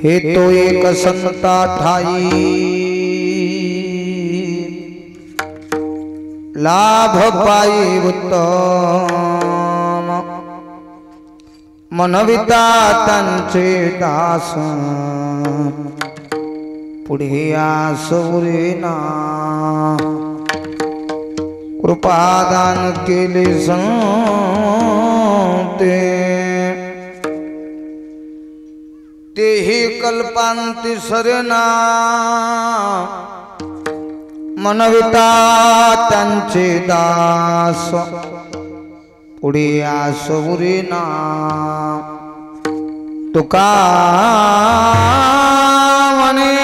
हे तो एक संता ठाई लाभ पाई उत्तम मनविता त्यांचे दास पुढे आसुरेना कृपादान केले संते तेही कल्पांती सरेना मनविता त्यांचे दास पुढे आसुरेना तुका म्हणे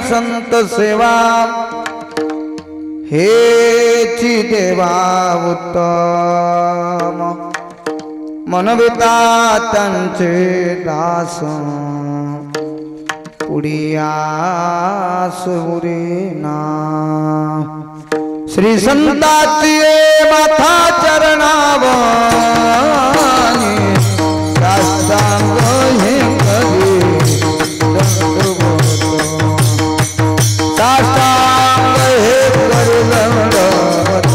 संत सेवा हेची देवा उत्तम मनविता त्यांचे दास पुढे आसुरेना श्री संताची माथा चरणावनी साष्टांग हे करी दंडवत साष्टांग हे करी दंडवत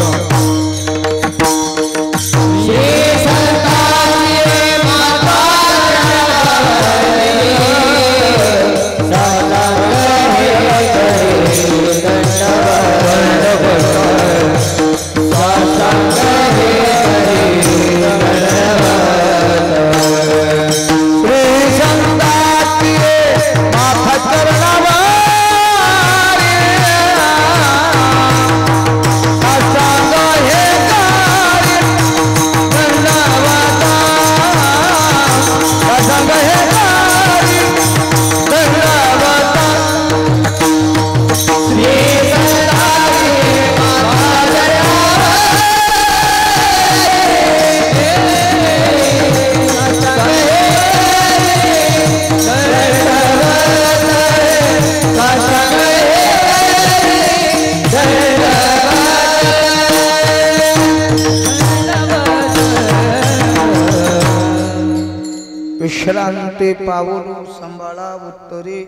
विश्रांती पाऊल संभाळा उत्तरी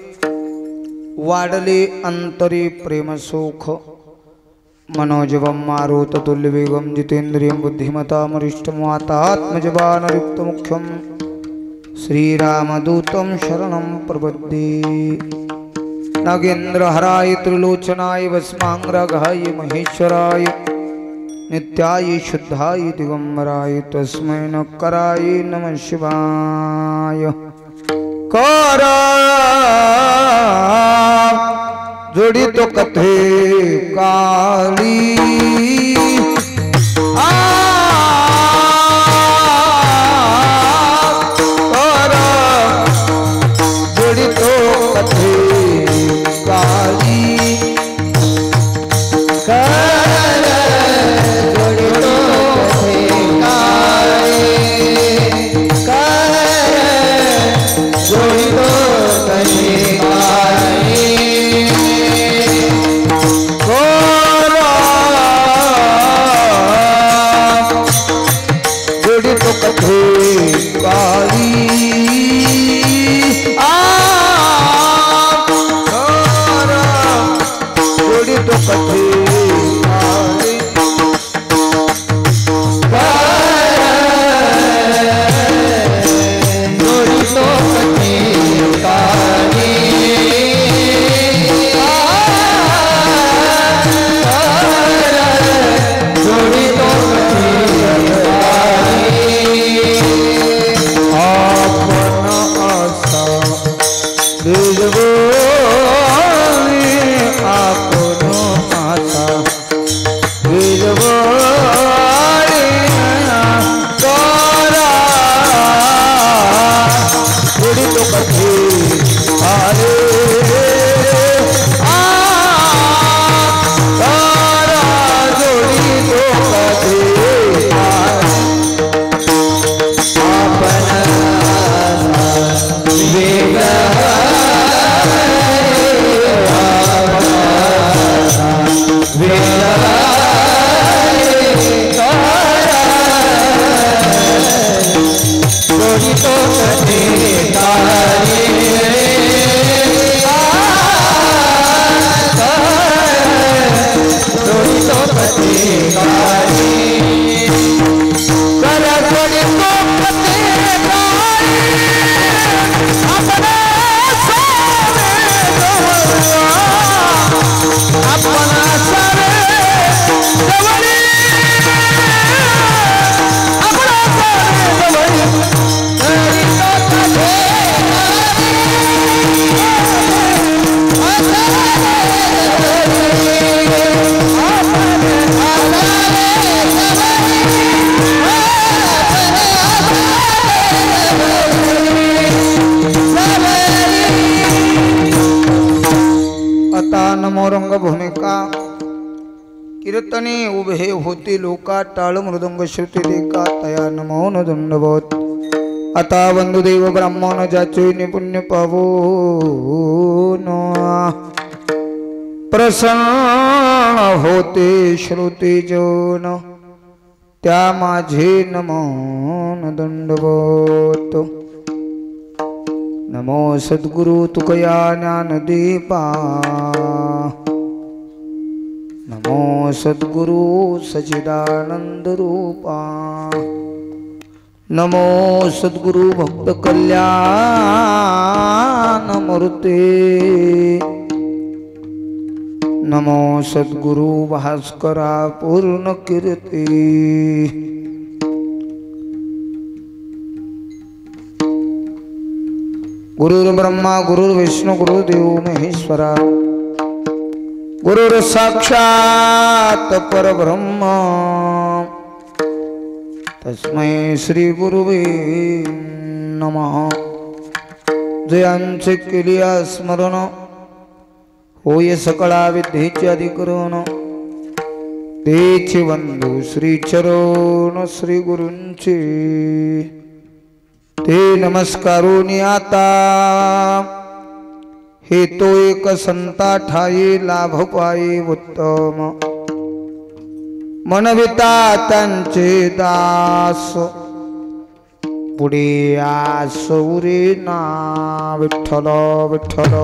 वाढले अंतरी प्रेम सुख मनोजवम मारुत तुल्यवेगम जितेंद्रियं बुद्धिमतामरिष्टमातात्मजबानयुक्त मुख्यम श्रीरामदूतं शरणं प्रपद्ये नागेन्द्रहराय त्रिलोचनाय वस्मांग्रगाय महेश्वराय नित्याय शुद्धाय दिगंबराय तस्मै नक्कराय नमः शिवाय करा जोडी तो कथे काली करा जोडी तो कथे काली कीर्तने उभे होते लोका टाळ मृदंग श्रुती देका तया नमो न दंडवत आता वंदुदेव ब्राह्मण जाचे निपुण्य पावो प्रसन्न होते श्रुती जन त्या माझे नमो न दंडवत नमो सद्गुरु तुकया ज्ञानदीपा नमो सद्गुरु सच्चिदानंद रूपा नमो सद्गुरु भक्त कल्याण मूर्ते नमो सद्गुरु भास्करा पूर्ण कीर्ती गुरुर्ब्रह्मा गुरुर्विष्णू गुरुदेव महेश्वरा गुरुर साक्षात परब्रह्म तस्मै श्री गुरुवे नमः जयांचे केलिया स्मरण होय सकळा विद्येचे अधिकरण तेचे बंधू श्री चरण श्री गुरूंचे ते नमस्कारून आता हे तो एक संता ठाई लाभ पाये उत्तम मनविता त्यांचे दास पुढे आसुरे ना विठ्ठल विठ्ठल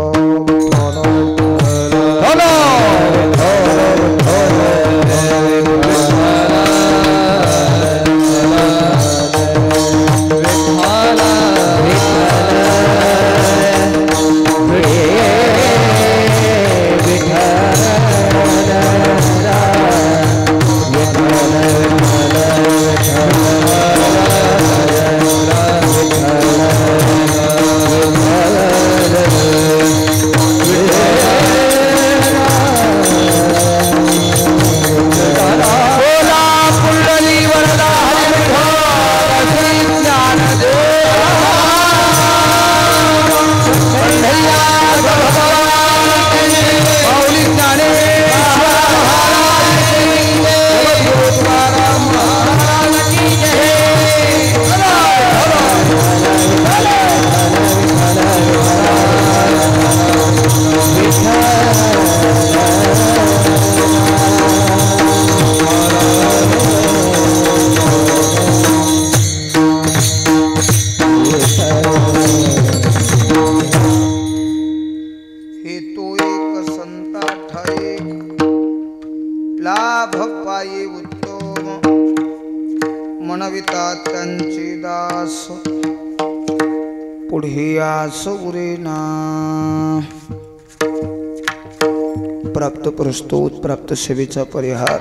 प्राप्त प्रस्तुत प्राप्त सेवेचा परिहार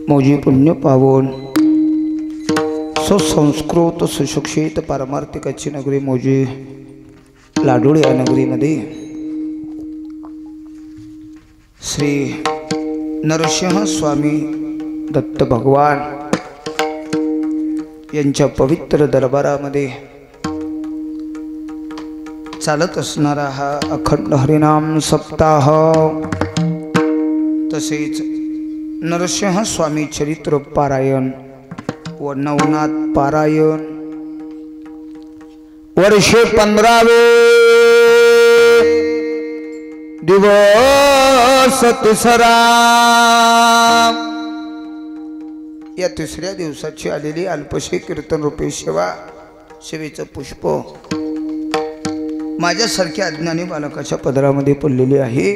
मौजी पुण्य पावन सुसंस्कृत सुशिक्षित पारमार्थिकाची नगरी मौजी लाडोळ या नगरीमध्ये श्री नरसिंह स्वामी दत्त भगवान यांच्या पवित्र दरबारामध्ये चालत असणारा हा अखंड हरिनाम सप्ताह तसेच नरसिंह स्वामी चरित्र पारायण व नवनाथ पारायण वर्षे 15वे दिवस तिसरा या तिसऱ्या दिवसाची आलेली अल्पशी कीर्तन रूपी सेवा सेवेचं पुष्प माझ्यासारख्या अज्ञानी बालकाच्या पदरामध्ये पडलेली आहे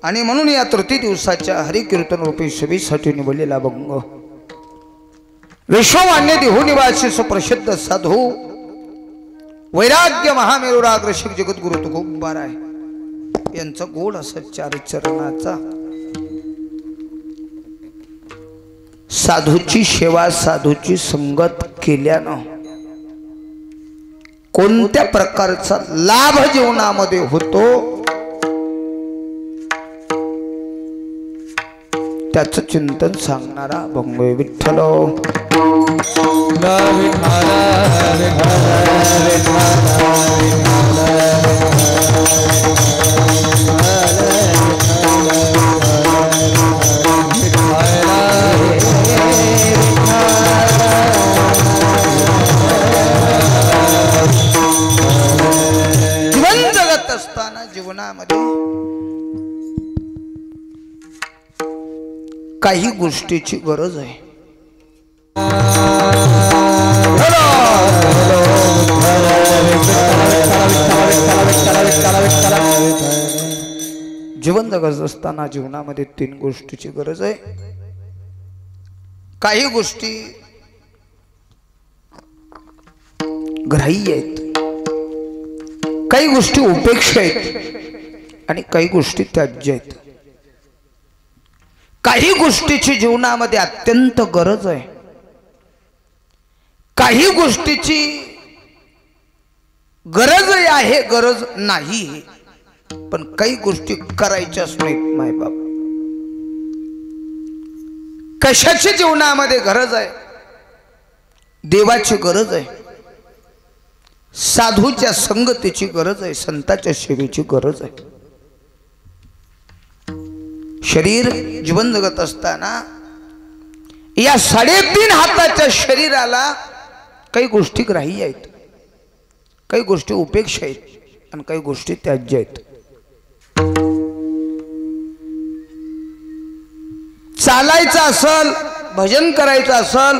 आणि म्हणून या तृतीय दिवसाच्या हरिकीर्तन रूपी सेवेसाठी निवडलेला भंग विश्वमान्य देहू निवासी सुप्रसिद्ध साधू वैराग्य महामेरुराग ऋषिक जगद्गुरु तुकोबार आहे यांचा गोड असा चार चरणाचा साधूची सेवा साधूची संगत केल्यानं कोणत्या प्रकारचा लाभ जीवनामध्ये होतो त्याचं चिंतन सांगणारा भंग विठ्ठल काही गोष्टीची गरज आहे. जीवन जगत असताना जीवनामध्ये 3 गोष्टीची गरज आहे. काही गोष्टी ग्राह्य आहेत, काही गोष्टी उपेक्षा आहेत आणि काही गोष्टी त्याज्य आहेत. काही गोष्टीची जीवनामध्ये अत्यंत गरज आहे, काही गोष्टीची गरज आहे, गरज नाही. पण काही गोष्टी करायच्याच नाहीत मायबाप. कशाची जीवनामध्ये गरज आहे? देवाची गरज आहे, साधूच्या संगतीची गरज आहे, संतांच्या सेवेची गरज आहे. शरीर जीवन जगत असताना या 3.5 हाताच्या शरीराला काही गोष्टी ग्राह्य आहेत, काही गोष्टी उपेक्षा आहेत आणि काही गोष्टी त्याज्य आहेत. चालायचं असल, भजन करायचं असल,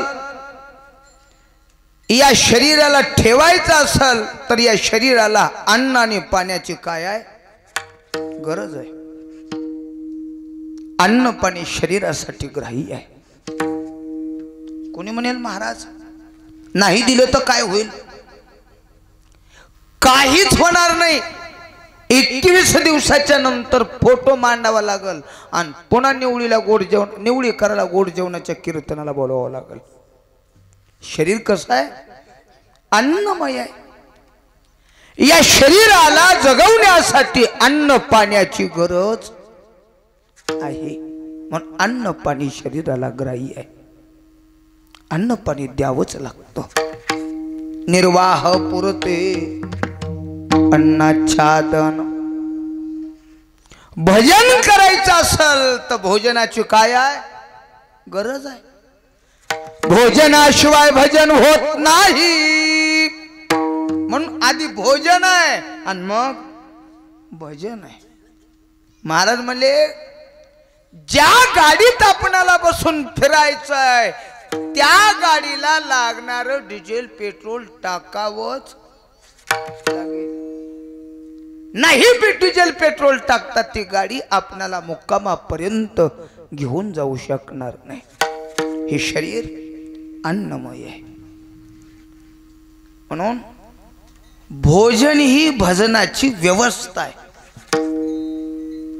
या शरीराला ठेवायचं असल तर या शरीराला अन्न आणि पाण्याची काय आहे? गरज आहे. अन्न पाणी शरीरासाठी ग्राह्य आहे. कोणी म्हणेल महाराज नाही दिलं तर काय होईल? काहीच होणार नाही. 21 दिवसाच्या नंतर फोटो मांडावा लागल आणि पुन्हा निवळीला गोड जेवण, निवळी करायला गोड जेवणाच्या कीर्तनाला बोलावं लागल. शरीर कसं आहे? अन्नमय आहे. या शरीराला जगवण्यासाठी अन्न पाण्याची गरज आहे. म्हणून अन्न पाणी शरीराला ग्राह्य आहे. अन्न पाणी द्यावंच लागतं. निर्वाह पुरते अन्नाच्छादन. भजन करायचं असेल तर भोजनाची काय आहे? गरज आहे. भोजनाशिवाय भजन होत नाही. म्हणून आधी भोजन आहे आणि मग भजन आहे. महाराज म्हणले ज्या गाडीत आपणाला बसून फिरायचं आहे त्या गाडीला लागणारं डिझेल पेट्रोल टाकावंच लागेल. नाही डिझेल पेट्रोल टाकतात ती गाडी आपणाला मुक्कामापर्यंत घेऊन जाऊ शकणार नाही. हे शरीर अन्नमय आहे. म्हणून भोजन ही भजनाची व्यवस्था आहे.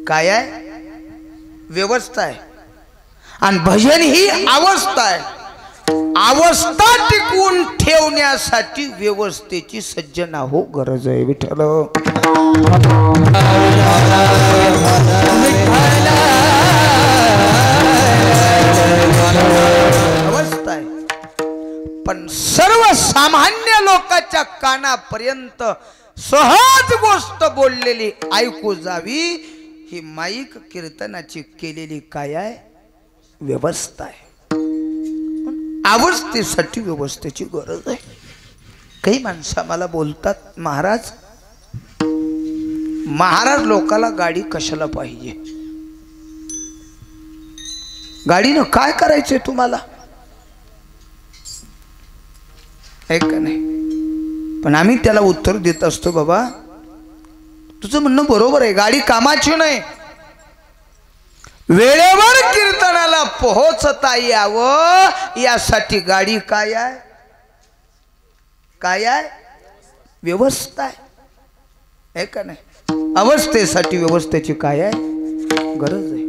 काय आहे? व्यवस्था आहे. आणि भजन ही अवस्था आहे. अवस्था टिकवून ठेवण्यासाठी व्यवस्थेची सज्जना हो गरज आहे. विठ्ठल अवस्था आहे. पण सर्वसामान्य लोकांच्या कानापर्यंत सहज गोष्ट बोललेली ऐकू जावी ही माईक कीर्तनाची केलेली काय आहे? व्यवस्था आहे. अवस्थेसाठी व्यवस्थेची गरज आहे. काही माणसं मला बोलतात महाराज लोकाला गाडी कशाला पाहिजे? गाडीनं काय करायचंय तुम्हाला? आहे का नाही? पण आम्ही त्याला उत्तर देत असतो बाबा तुझं म्हणणं बरोबर आहे. गाडी कामाची नाही. वेळेवर कीर्तनाला पोहोचता यावं यासाठी गाडी काय आहे? काय आहे? व्यवस्था आहे का नाही? अवस्थेसाठी व्यवस्थेची काय आहे? गरज आहे.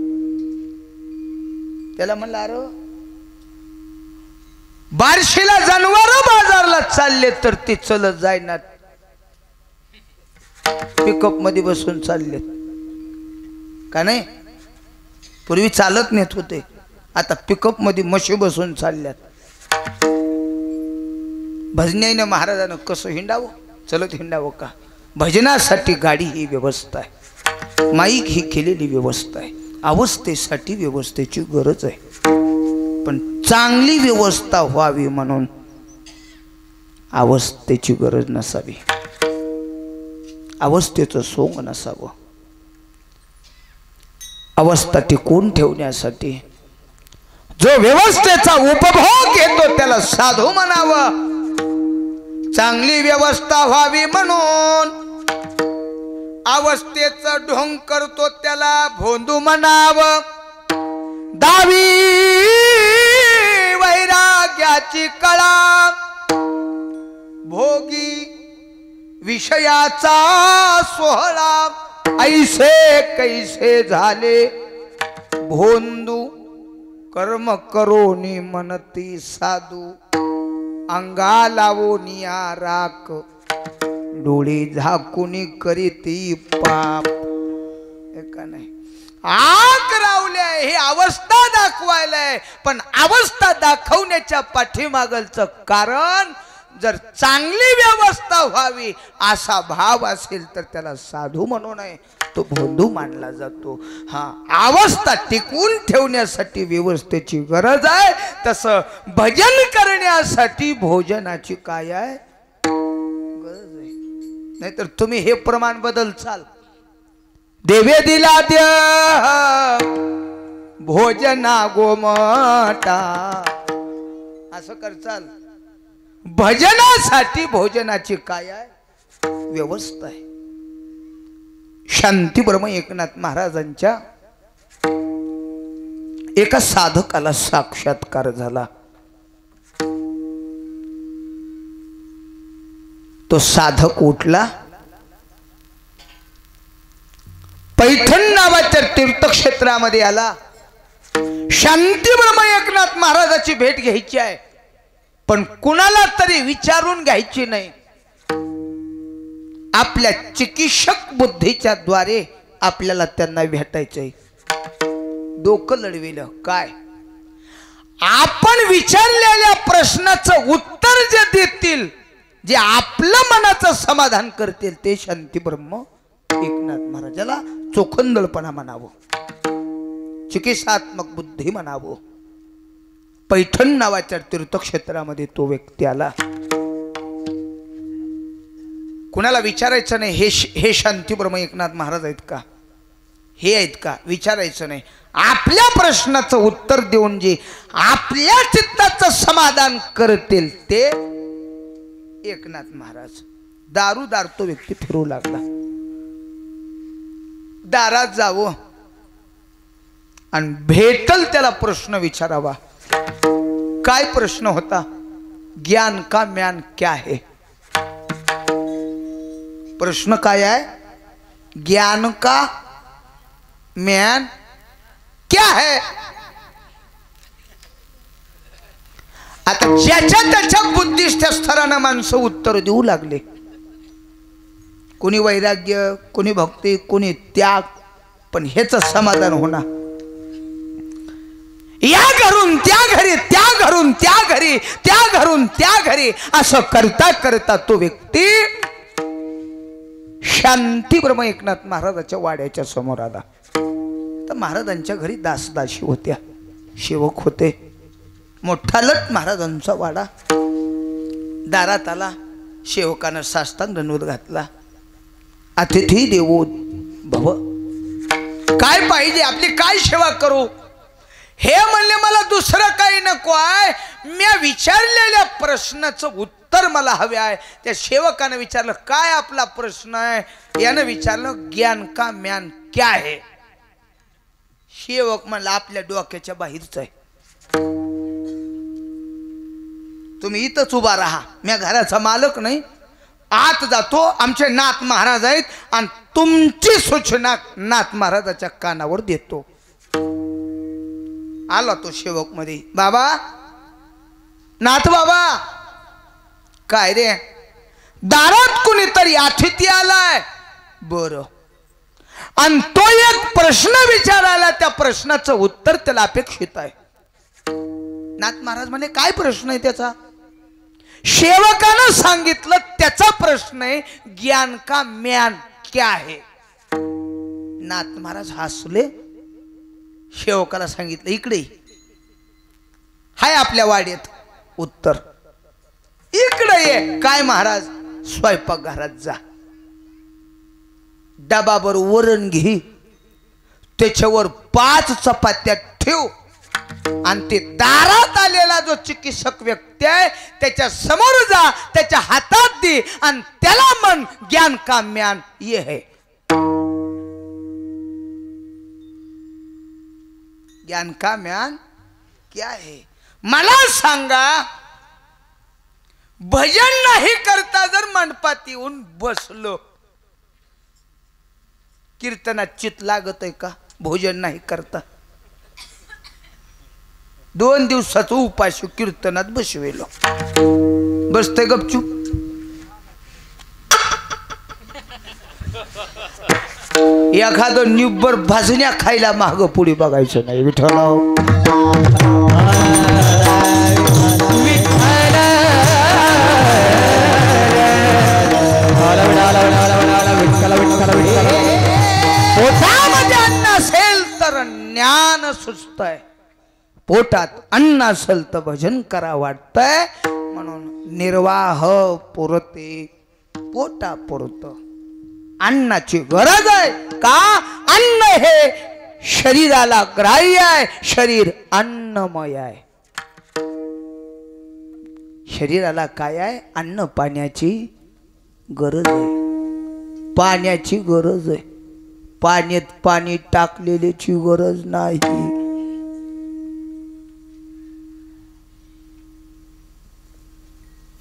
त्याला म्हणलं अरे बार्शीला जनावर बाजारला चालले तर ते चलत जायनात, पिकअप मध्ये बसून चाललेत का नाही? पूर्वी चालत नेत होते, आता पिकअप मध्ये मशी बसून चालल्यात. भजन्याने महाराजानं कसं हिंडावं? चलत हिंडावं का? भजनासाठी गाडी ही व्यवस्था आहे. माईक ही केलेली व्यवस्था आहे. अवस्थेसाठी व्यवस्थेची गरज आहे. पण चांगली व्यवस्था व्हावी म्हणून अवस्थेची गरज नसावी, अवस्थेचं सोंग नसावं. अवस्था टिकवून ठेवण्यासाठी जो व्यवस्थेचा उपभोग घेतो त्याला साधू म्हणावं, चांगली व्यवस्था व्हावी म्हणून अवस्थेचं ढोंग करतो त्याला भोंदू म्हणावं, दावी वैराग्याची कळा भोगी विषयाचा सोहळा, ऐसे कैसे झाले भोंदू कर्म करोनी मनती साधू, अंगा लावोनिया राख डोळे झाकुनी करीती पाप. का नाही आग रावल्या ही अवस्था दाखवायलाय, पण अवस्था दाखवण्याच्या पाठीमागलचं कारण जर चांगली व्यवस्था व्हावी असा भाव असेल तर त्याला साधू म्हणू नये, तो भोंदू मानला जातो. हा अवस्था टिकवून ठेवण्यासाठी व्यवस्थेची गरज आहे, तसं भजन करण्यासाठी भोजनाची काय आहे गरज आहे. नाहीतर तुम्ही हे प्रमाण बदलचाल, देवे दिला द्य भोजना गोमटा असं करचाल. भजनासाठी भोजनाची काय आहे व्यवस्था आहे. शांती ब्रह्म एकनाथ महाराजांच्या एका साधकाला साक्षात्कार झाला. तो साधक उठला, पैठण नावाच्या तीर्थक्षेत्रामध्ये आला. शांती ब्रह्म एकनाथ महाराजाची भेट घ्यायची आहे, पण कुणाला तरी विचारून घ्यायची नाही. आपल्या चिकित्सक बुद्धीच्या द्वारे आपल्याला त्यांना भेटायचंय. डोकं लढविलं काय, आपण विचारलेल्या प्रश्नाचं उत्तर जे देतील, जे आपलं मनाचं समाधान करतील, ते शांती ब्रह्म एकनाथ महाराजाला चोखंदळपणा म्हणावं, चिकित्सात्मक बुद्धी म्हणावं. पैठण नावाच्या तीर्थक्षेत्रामध्ये तो व्यक्ती आला. कुणाला विचारायचं नाही हे शांती ब्रह्म एकनाथ महाराज आहेत का, हे आहेत का, विचारायचं नाही. आपल्या प्रश्नाचं उत्तर देऊन जे आपल्या चित्ताचं समाधान करतील ते एकनाथ महाराज. दारूदार तो व्यक्ती फिरू लागला. दारात जावं आणि भेटल त्याला प्रश्न विचारावा. काय प्रश्न होता, ज्ञान का म्यान क्या है. प्रश्न काय आहे, ज्ञान का म्यान क्या है. आता ज्याच्या त्याच्या बुद्धिष्ठ स्तरानं माणसं उत्तर देऊ लागले. कोणी वैराग्य, कोणी भक्ती, कोणी त्याग, पण हेच समाधान होणार. या घरून त्या घरी, त्या घरून त्या घरी, त्या घरून त्या घरी असं करता करता तो व्यक्ती शांती ब्रह्म एकनाथ महाराजाच्या वाड्याच्या समोर आला. तर महाराजांच्या घरी दासदासी होत्या, सेवक होते. मोठा लट महाराजांचा वाडा. दारात आला, सेवकानं साष्टांग दंडवत घातला. अतिथी देवो भव, काय पाहिजे, आपली काय सेवा करू. हे म्हणले मला दुसरं काही नको आहे, मी विचारलेल्या प्रश्नाचं उत्तर मला हवे आहे. त्या सेवकानं विचारलं काय आपला प्रश्न आहे. यानं विचारलं ज्ञान का म्यान क्या है. सेवक म्हणला आपल्या डोक्याच्या बाहेरच आहे, तुम्ही इथंच उभा राहा, मी घराचा मालक नाही, आत जातो. आमचे नाथ महाराज आहेत आणि तुमची सूचना नाथ महाराजाच्या कानावर देतो. आला तो सेवक मध्ये. बाबा, नाथ बाबा, काय रे, दारात कुणीतरी अतिथी आलाय. बरं, आणि तो एक प्रश्न विचारायला, त्या प्रश्नाचं उत्तर त्याला अपेक्षित आहे. नाथ महाराज म्हणे काय प्रश्न आहे त्याचा. सेवकानं सांगितलं त्याचा प्रश्न आहे ज्ञान का म्यान क्या है. नाथ महाराज हसले. सेवकाला सांगितलं इकडे हाय आपल्या वाड्यात उत्तर, इकडे ये. काय महाराज, स्वयंपाकघरात जा, डबावर वरण घे, त्याच्यावर 5 चपात्या ठेव, आणि ते दारात आलेला जो चिकित्सक व्यक्ती आहे त्याच्या समोर जा, त्याच्या हातात दे आणि त्याला मन ज्ञान का म्यान ये है. ज्ञान का म्यान क्या है. मला सांगा, भजन नाही करता जर मंडपात येऊन बसलो, कीर्तनात चित लागत आहे का? भोजन नाही करता 2 दिवसाचं उपाशी कीर्तनात बसवेलो, बसतय गपचूप. एखादं निब्बर भाजण्या खायला माग पुढे बघायचं नाही. विठ्ठलाव पोटामध्ये अन्न असेल तर ज्ञान सुचतंय, पोटात अन्न असेल तर भजन करा वाटतंय. म्हणून निर्वाह पुरते पोटा पुरत. अन्नाची गरज आहे का? अन्न हे शरीराला ग्राह्य आहे, शरीर अन्नमय आहे. शरीराला काय आहे? अन्न पाण्याची गरज आहे, पाण्याची गरज आहे. पाण्यात पाणी टाकलेल्याची गरज नाही.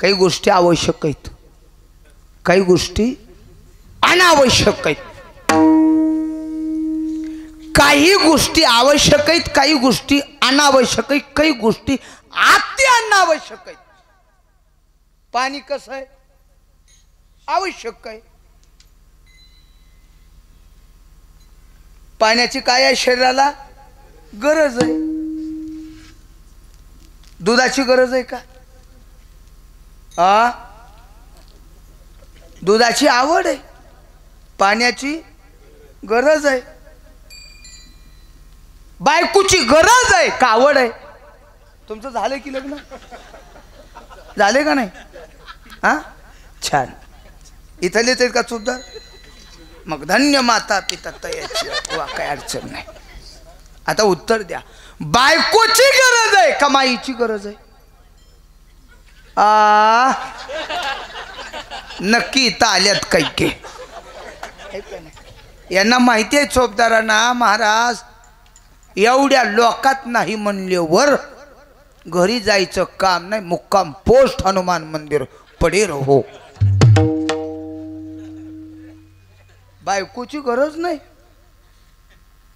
काही गोष्टी आवश्यक आहेत, काही गोष्टी अनावश्यक आहेत. काही गोष्टी आवश्यक आहेत, काही गोष्टी अनावश्यक आहेत, काही गोष्टी अति अनावश्यक आहेत. पाणी कसं आहे? आवश्यक आहे. पाण्याची काय आहे? शरीराला गरज आहे. दुधाची गरज आहे का? दुधाची आवड आहे, पाण्याची गरज आहे. बायकोची गरज आहे का आवड आहे? तुमचं झालं की लग्न झाले का नाही? छान. इथलेच आहेत का चुपदार? मग धन्य माता पिता तयाची, काय अडचण नाही. आता उत्तर द्या, बायकोची गरज आहे का माईची गरज आहे? नक्की इथं आल्यात काही. यांना माहिती आहे चोपदारांना, महाराज एवढ्या लोकात नाही म्हणल्यावर घरी जायचं काम नाही. मुक्काम पोस्ट हनुमान मंदिर पडे रहो. बायकोची गरज नाही,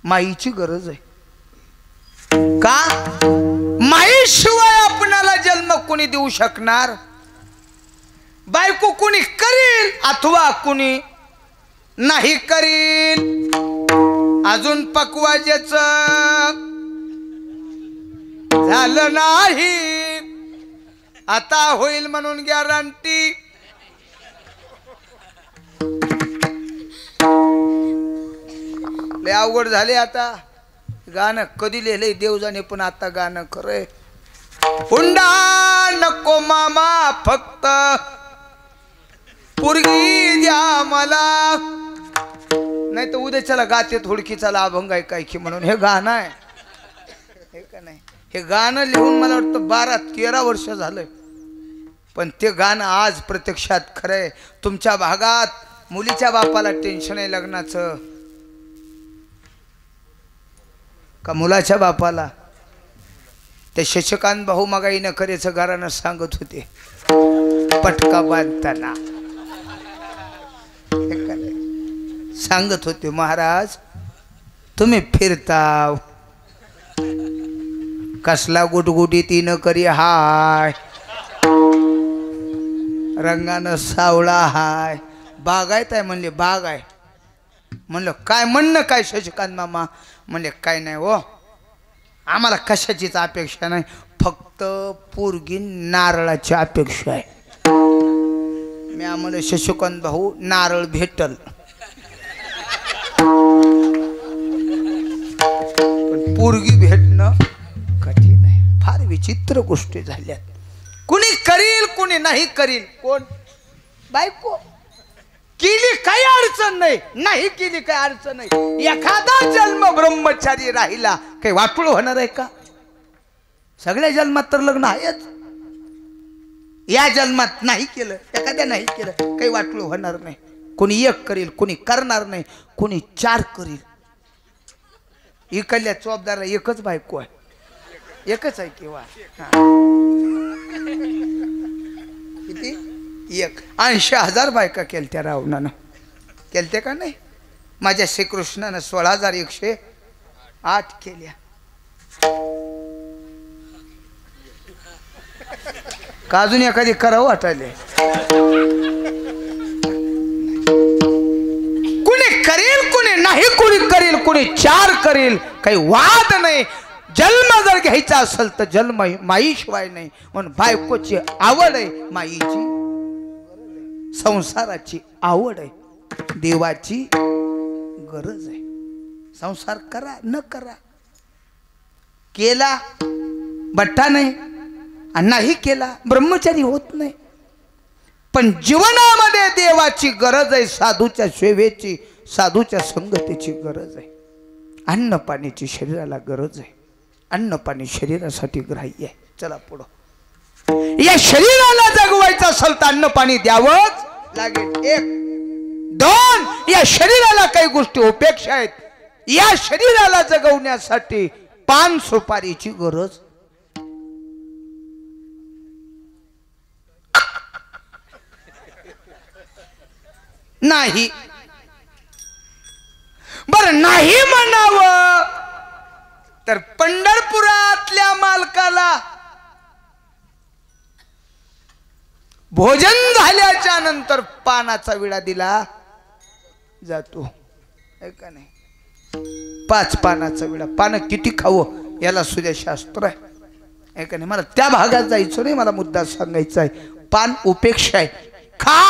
माईची गरज आहे. का? माईशिवाय आपणाला जन्म कोणी देऊ शकणार? बायको कोणी करील अथवा कोणी नाही करील. अजून पक्वाजेच झालं नाही, आता होईल म्हणून गॅरंटी. लय अवघड झाले आता. गाणं कधी लिहिलंय देव जाणे, पण आता गाणं खरंय. हुंडा नको मामा, फक्त पुरगी द्या मला. नाही तर उद्याच्याला गाते थोडकीचा अभंग आहे काय की म्हणून हे गाणं आहे. हे का नाही? हे गाणं लिहून मला वाटतं 12-13 वर्ष झालंय, पण ते गाणं आज प्रत्यक्षात खरंय. तुमच्या भागात मुलीच्या बापाला टेन्शन आहे लग्नाचं का मुलाच्या बापाला? ते शशिकांत भाऊ मगाई नखरेचं घरानं सांगत होते पटका बांधताना. सांगत होते, महाराज तुम्ही फिरताव कसला गुटगुटी तीन करी हाय, रंगानं सावळा हाय, बागायत आहे म्हणले. बाग आहे म्हणलं. काय म्हणणं काय शशिकांत मामा? म्हणले काय नाही हो, आम्हाला कशाचीच अपेक्षा नाही, फक्त पोरगी नारळाची अपेक्षा आहे. मी आम्हाला शशिकांत भाऊ नारळ भेटल, पण पोरगी भेटणं कठीण आहे. फार विचित्र गोष्टी झाल्यात. कुणी करील कुणी नाही करील. कोण? बायको. केली काही अडचण नाही, नाही केली काही अडचण नाही. एखादा जन्म ब्रह्मचारी राहिला काही वाटोळ होणार आहे का? सगळ्या जन्मात तर लग्न आहेच, या जन्मात नाही केलं, एखाद्या नाही केलं काही वाटलं होणार नाही. कोणी एक करील, कोणी करणार नाही, कोणी 4 करील. इकडल्या चोपदारला एकच बायको आहे, एकच आहे किंवा किती 80,000 बायका केलत्या रावणानं, केलते का नाही? माझ्या श्रीकृष्णानं 16,108 केल्या. का अजून एखादी करावं वाटायले? कुणी करेल, कुणी नाही, कुणी करेल, कुणी 4 करेल, काही वाद नाही. जन्म जर घ्यायचा असेल तर जन्म माईशिवाय नाही. म्हणून बायकोची आवड आहे, माईची संसाराची आवड आहे, देवाची गरज आहे. संसार करा न करा, केला बट्टा नाही आणि नाही केला ब्रह्मचारी होत नाही. पण जीवनामध्ये देवाची गरज आहे, साधूच्या सेवेची, साधूच्या संगतीची गरज आहे. अन्न पाण्याची शरीराला गरज आहे, अन्न पाणी शरीरासाठी ग्राह्य आहे. चला पुढं. या शरीराला जगवायचं असेल तर अन्न पाणी द्यावंच लागेल. 1 2 या शरीराला काही गोष्टी उपेक्षा आहेत. या शरीराला जगवण्यासाठी पान सुपारीची गरज नाही. बर नाही म्हणावं तर पंढरपुरातल्या मालकाला भोजन झाल्याच्या नंतर पानाचा विडा दिला जातो, है का नाही? 5 पानाचा विडा. पानं किती खावं याला सुद्धा शास्त्र आहे, है का नाही? मला त्या भागात जायचं नाही, मला मुद्दा सांगायचा आहे. पान उपेक्षा आहे, खा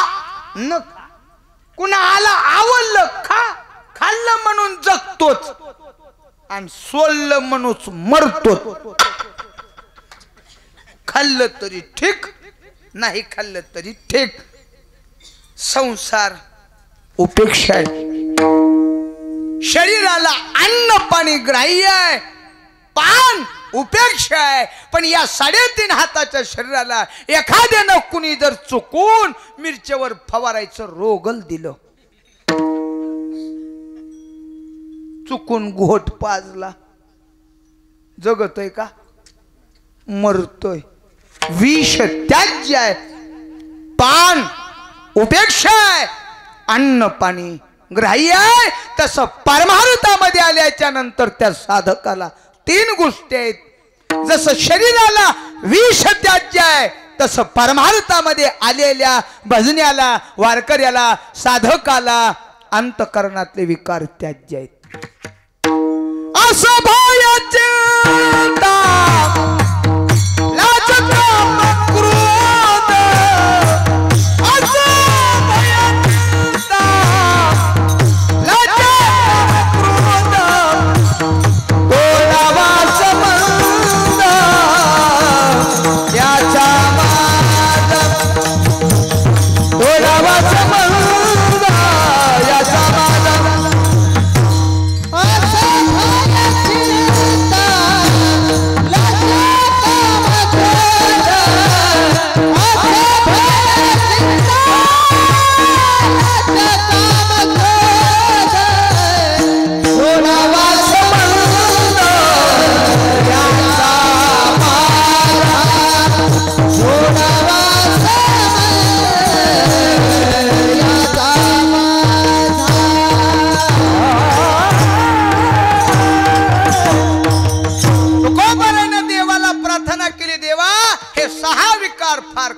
न खा. कुणाला आवडलं खा, खाल्लं म्हणून जगतोच आणि सोललं म्हणून मरतो. खाल्लं तरी ठीक, नाही खाल्लं तरी ठीक. संसार उपेक्षा आहे. शरीराला अन्न पाणी ग्राह्य आहे, पान उपेक्षा आहे. पण या 3.5 हाताच्या शरीराला एखाद्यानं कुणी जर चुकून मिरचीवर फवारायचं रोगल दिलं, चुकून घोट पाजला, जगतोय का? मरतोय. विष त्याज्य आहे, पान उपेक्षा आहे, अन्न पाणी ग्राह्य आहे. तसं परमार्थामध्ये आल्याच्या नंतर त्या साधकाला 3 गोष्टी आहेत. जसं शरीराला विष त्याज्य आहे, तसं परमार्थामध्ये आलेल्या भजन्याला, वारकऱ्याला, साधकाला अंतकरणातले विकार त्याज्य आहेत. असं भयाचे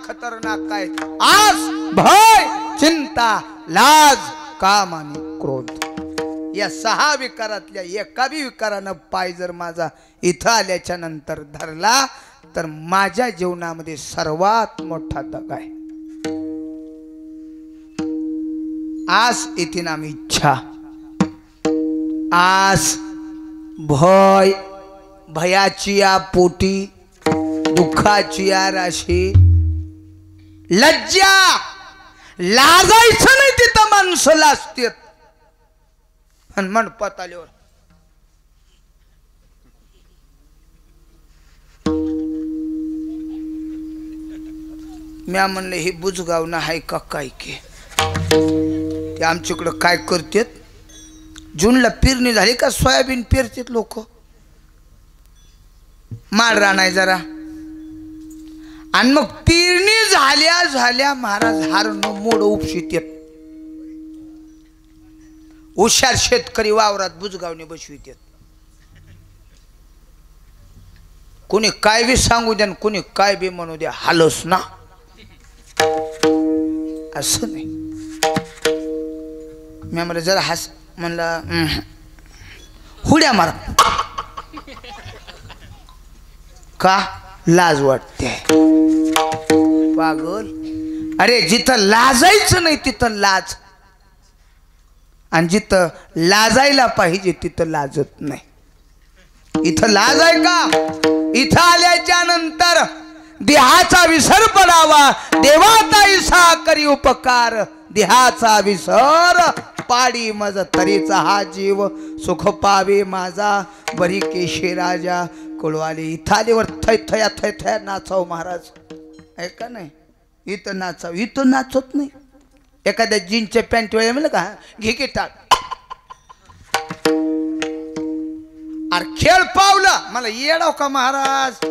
खतरनाक आहे. आस, भय, चिंता, लाज, काम आणि क्रोध. या 6 विकारातल्या एका बी विकारानं पाय जर माझा इथं आल्याच्या नंतर धरला तर माझ्या जीवनामध्ये सर्वात मोठा दगा आहे. आस इथे नाम इच्छा, आस, भय, भयाची या पोटी, दुःखाची या राशी, लज्जा, लाजायचं नाही तिथं माणसं लाजतात. आणि मंडपात आल्यावर म्या म्हणलं हे बुजगाव ना हाय का काय की ते आमच्याकडं काय करतात जूनला पेरणी झाली का सोयाबीन पेरतात लोक माळ रानाय जरा आणि मग पेरणी झाल्या झाल्या महाराज हारण मोड उपशित हुशार शेतकरी वावरात बुजगावने बसवित कोणी काय बी सांगू द्या कोणी काय बी म्हणू द्या हालस ना असं नाही मी मला जरा हस म्हणलं हुड्या मारा का लाज वाटते पागल अरे जिथं लाजायचं नाही तिथं लाज आणि जिथं लाजायला पाहिजे तिथं लाजत नाही इथं लाज आहे का इथं आल्याच्या नंतर देहाचा विसर पडावा देवाचा ईसा करी उपकार देहाचा विसर पाडी मज तरीचा हा जीव सुख पावे माझा बरी केशी राजा कुळवाली इथं आल्यावर थय थया थय थया नाचाव महाराज ऐका नाही इथं नाचाव इथं नाचत नाही एखाद्या जीन्सच्या पॅन्ट वेळ म्हणलं का घे की टाक अरे खेळ पावलं मला येडाव का महाराज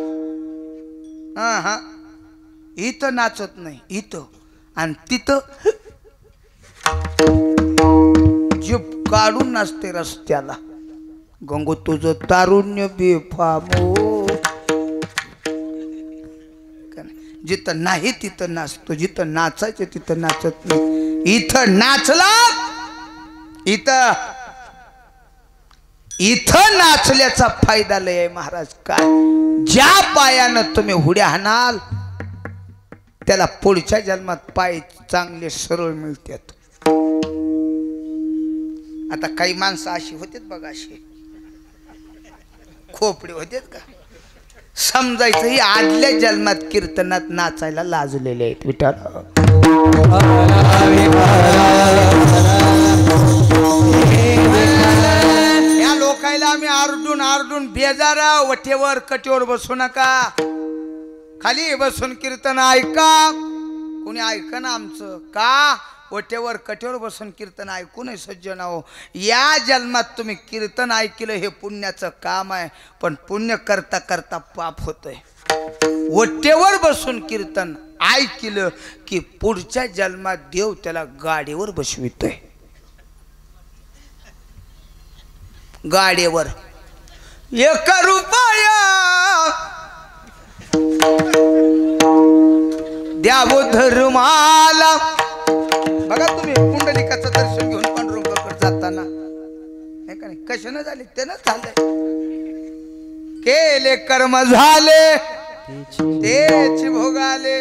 हा इथं नाचत नाही इथं आणि तिथं जीभ काढून नाचते रस्त्याला गंगो तुझं तारुण्य बेफामो जिथं नाही तिथं नाचतो जिथं नाचायचं तिथं नाचत नाही इथं नाचला इथं नाचल्याचा फायदा लय आहे महाराज काय ज्या पायानं तुम्ही हुड्या हाणाल त्याला पुढच्या जन्मात पाय चांगले सरळ मिळतात आता काही माणसं अशी होतेत बघा अशी खोपडी होतेत का समजायचं ही आदल्या जन्मात कीर्तनात नाचायला लाजलेले आहेत विठ्ठल या लोकायला आम्ही आरडून आरडून बेजारा वठेवर कटेवर बसू नका खाली बसून कीर्तन ऐका कोणी ऐका ना आमचं का वटेवर कटेवर बसून कीर्तन ऐकू नये सज्जनाओ या जन्मात तुम्ही कीर्तन ऐकलं हे पुण्याचं काम आहे पण पुण्य करता करता पाप होतंय वटेवर बसून कीर्तन ऐकलं की पुढच्या जन्मात देव त्याला गाडीवर बसवितोय गाडीवर 1 रुपया द्यावो धर्माला बघा तुम्ही पुंडलिकाचं दर्शन घेऊन पांडुरंगाकडे जाताना हे का नाही कशाने झाले त्यानं झालंय केले कर्म झाले तेच भोगाले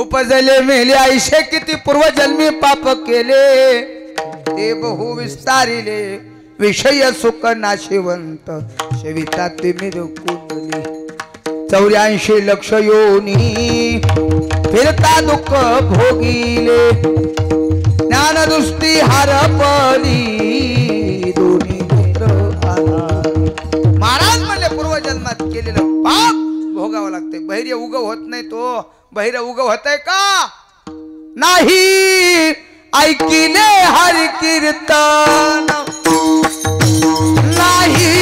उपजले मेले आयुष्य किती पूर्वजन्मी पाप केले ते बहु विस्तारिले विषय सुख नाशिवंत शविता तिमिर कुंडली 84 लक्ष योनी फिरता दुःख भोगिले ज्ञान दृष्टी हरपली दोन्ही नेत्र महाराज म्हणले पूर्वजन्मात केलेलं पाप भोगावं लागतंय बहिरे उगव होत नाही तो बहिरे उगव होतय का नाही ऐकिले हरि कीर्तन नाही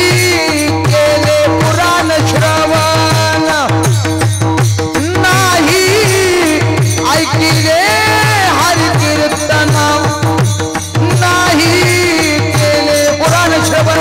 केले पुराण श्रवण नाही ऐकिले हरि कीर्तन नाही केले पुराण श्रवण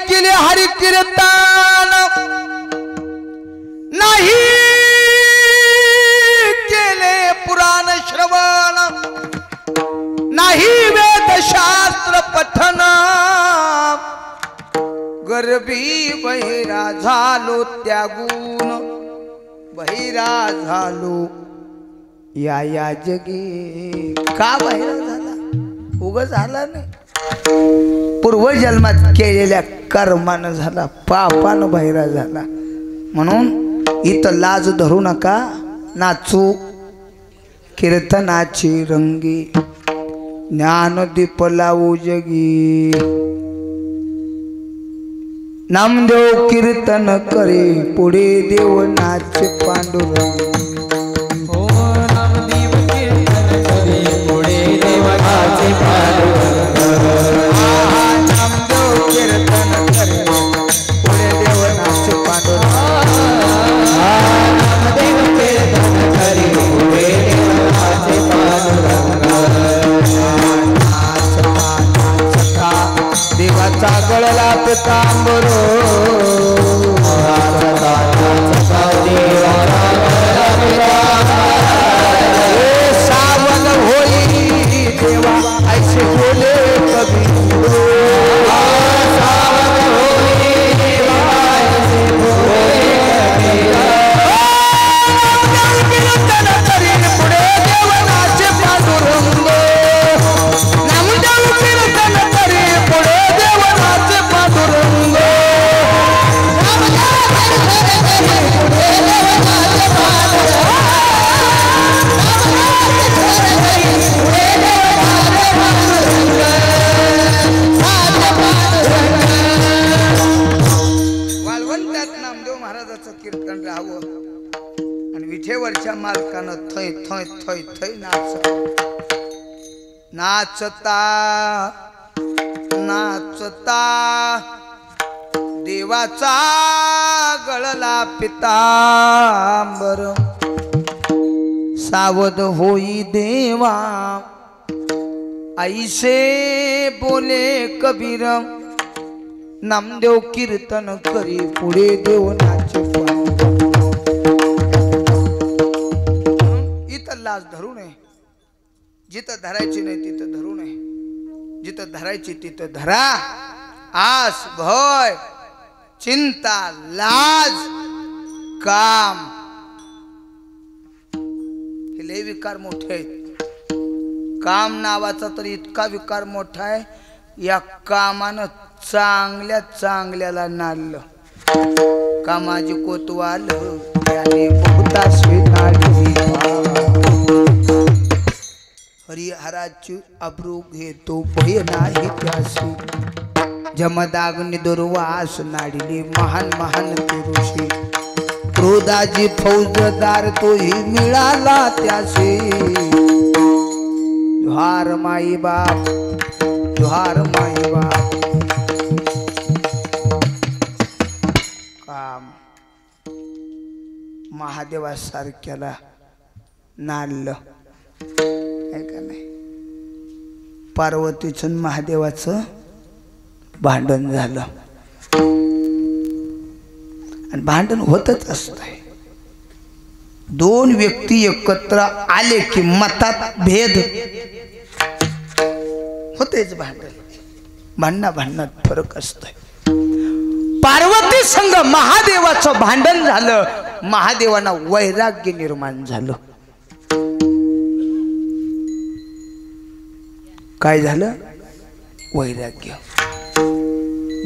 ऐकिले हरी कीर्तन नाही केले पुराण श्रवण नाही वेदशास्त्र पठन गर्भी बहिरा झालो त्यागून बहिरा झालो या जगी का बहिरा झाला उगा झाला नाही पूर्वजन्मात केलेल्या कर्मानं झाला पापानं बहिरा झाला म्हणून इथं लाज धरू नका नाचू कीर्तनाची रंगी ज्ञानदीप लावू जगी नामदेव कीर्तन करे पुढे देव नाच पांडुरंग ओ नामदेव कीर्तन करे पुढे देव नाच पांडुरंग नामदेव कीर्तन करे पुढे देव नाच पांडुरंग नामदेव कीर्तन करे पुढे देव नाच पांडुरंग देवाचा गळला पितांबरो सावन होई देवा ऐसे बोले कभी सावन होई देवा ऐसे बोले कीर्तन करीन पुढे देव नाचे पांडुरंग नामदेव कीर्तन करी पुढे देव नाचे पांडुरंग वाळवंटात नामदेव महाराजाचं कीर्तन राहावं आणि विठेवरच्या मालकानं थै थै थै थै नाचता नाचता देवाचा गळला पितांबर सावध होई देवा ऐसे बोले कबीर नामदेव कीर्तन करी पुढे देव नाच इथं लाज धरू नये जिथं धरायची नाही तिथं धरू नये जिथं धरायची तिथं धरा आस भय चिंता लाज काम हे लय विकार मोठे आहेत काम नावाचा तर इतका विकार मोठा आहे या कामानं चांगल्या चांगल्याला नाडलं कामाजी कोतवाल त्याने बहुताशी नाडली हरिहराची अब्रू घेतो भय नाही त्याशी जमदाग्नी दुर्वास नाडिली महान महान पुरुषी क्रोधाची फौजदार तोही मिळाला त्याशी जोहार माई बाप जोहार माई बाप काम महादेवासारख्याला नाडलं का नाही पार्वतीचं महादेवाचं भांडण झालं आणि भांडण होतच असतंय दोन व्यक्ती एकत्र आले की मतात भेद होतेच भांडणात फरक असतोय पार्वती संग महादेवाचं भांडण झालं महादेवांना वैराग्य निर्माण झालं काय झालं वैराग्य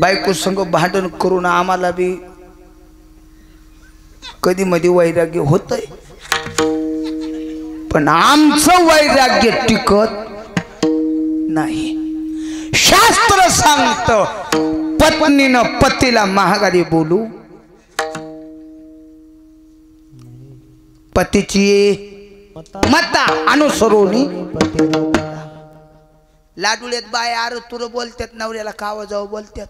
बायको संग भांडण करून आम्हाला बी कधी मध्ये वैराग्य होतंय पण आमचं वैराग्य टिकत नाही शास्त्र सांगतं पत्नीनं पतीला महागारी बोलू पतीची मता अनुसरोनी लाडुळ्यात बाय आर तुर बोलतात नवऱ्याला काव जाऊ बोलतात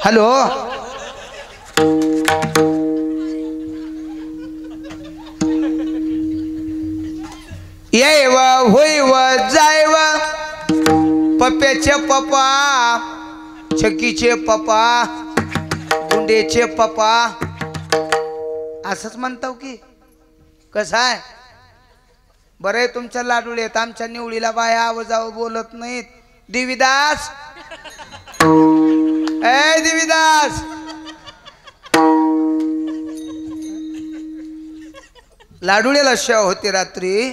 हॅलो येव होईव जायव पप्प्याचे पप्पा छकीचे पप्पा गुंडेचे पप्पा असंच म्हणतो की कसं आहे? बरं आहे तुमच्या लाडूळ येत, आमच्या निवळीला बाया आवाजावं बोलत नाहीत. देवीदास ए देवीदास लाडुळ्याला शेव होती रात्री.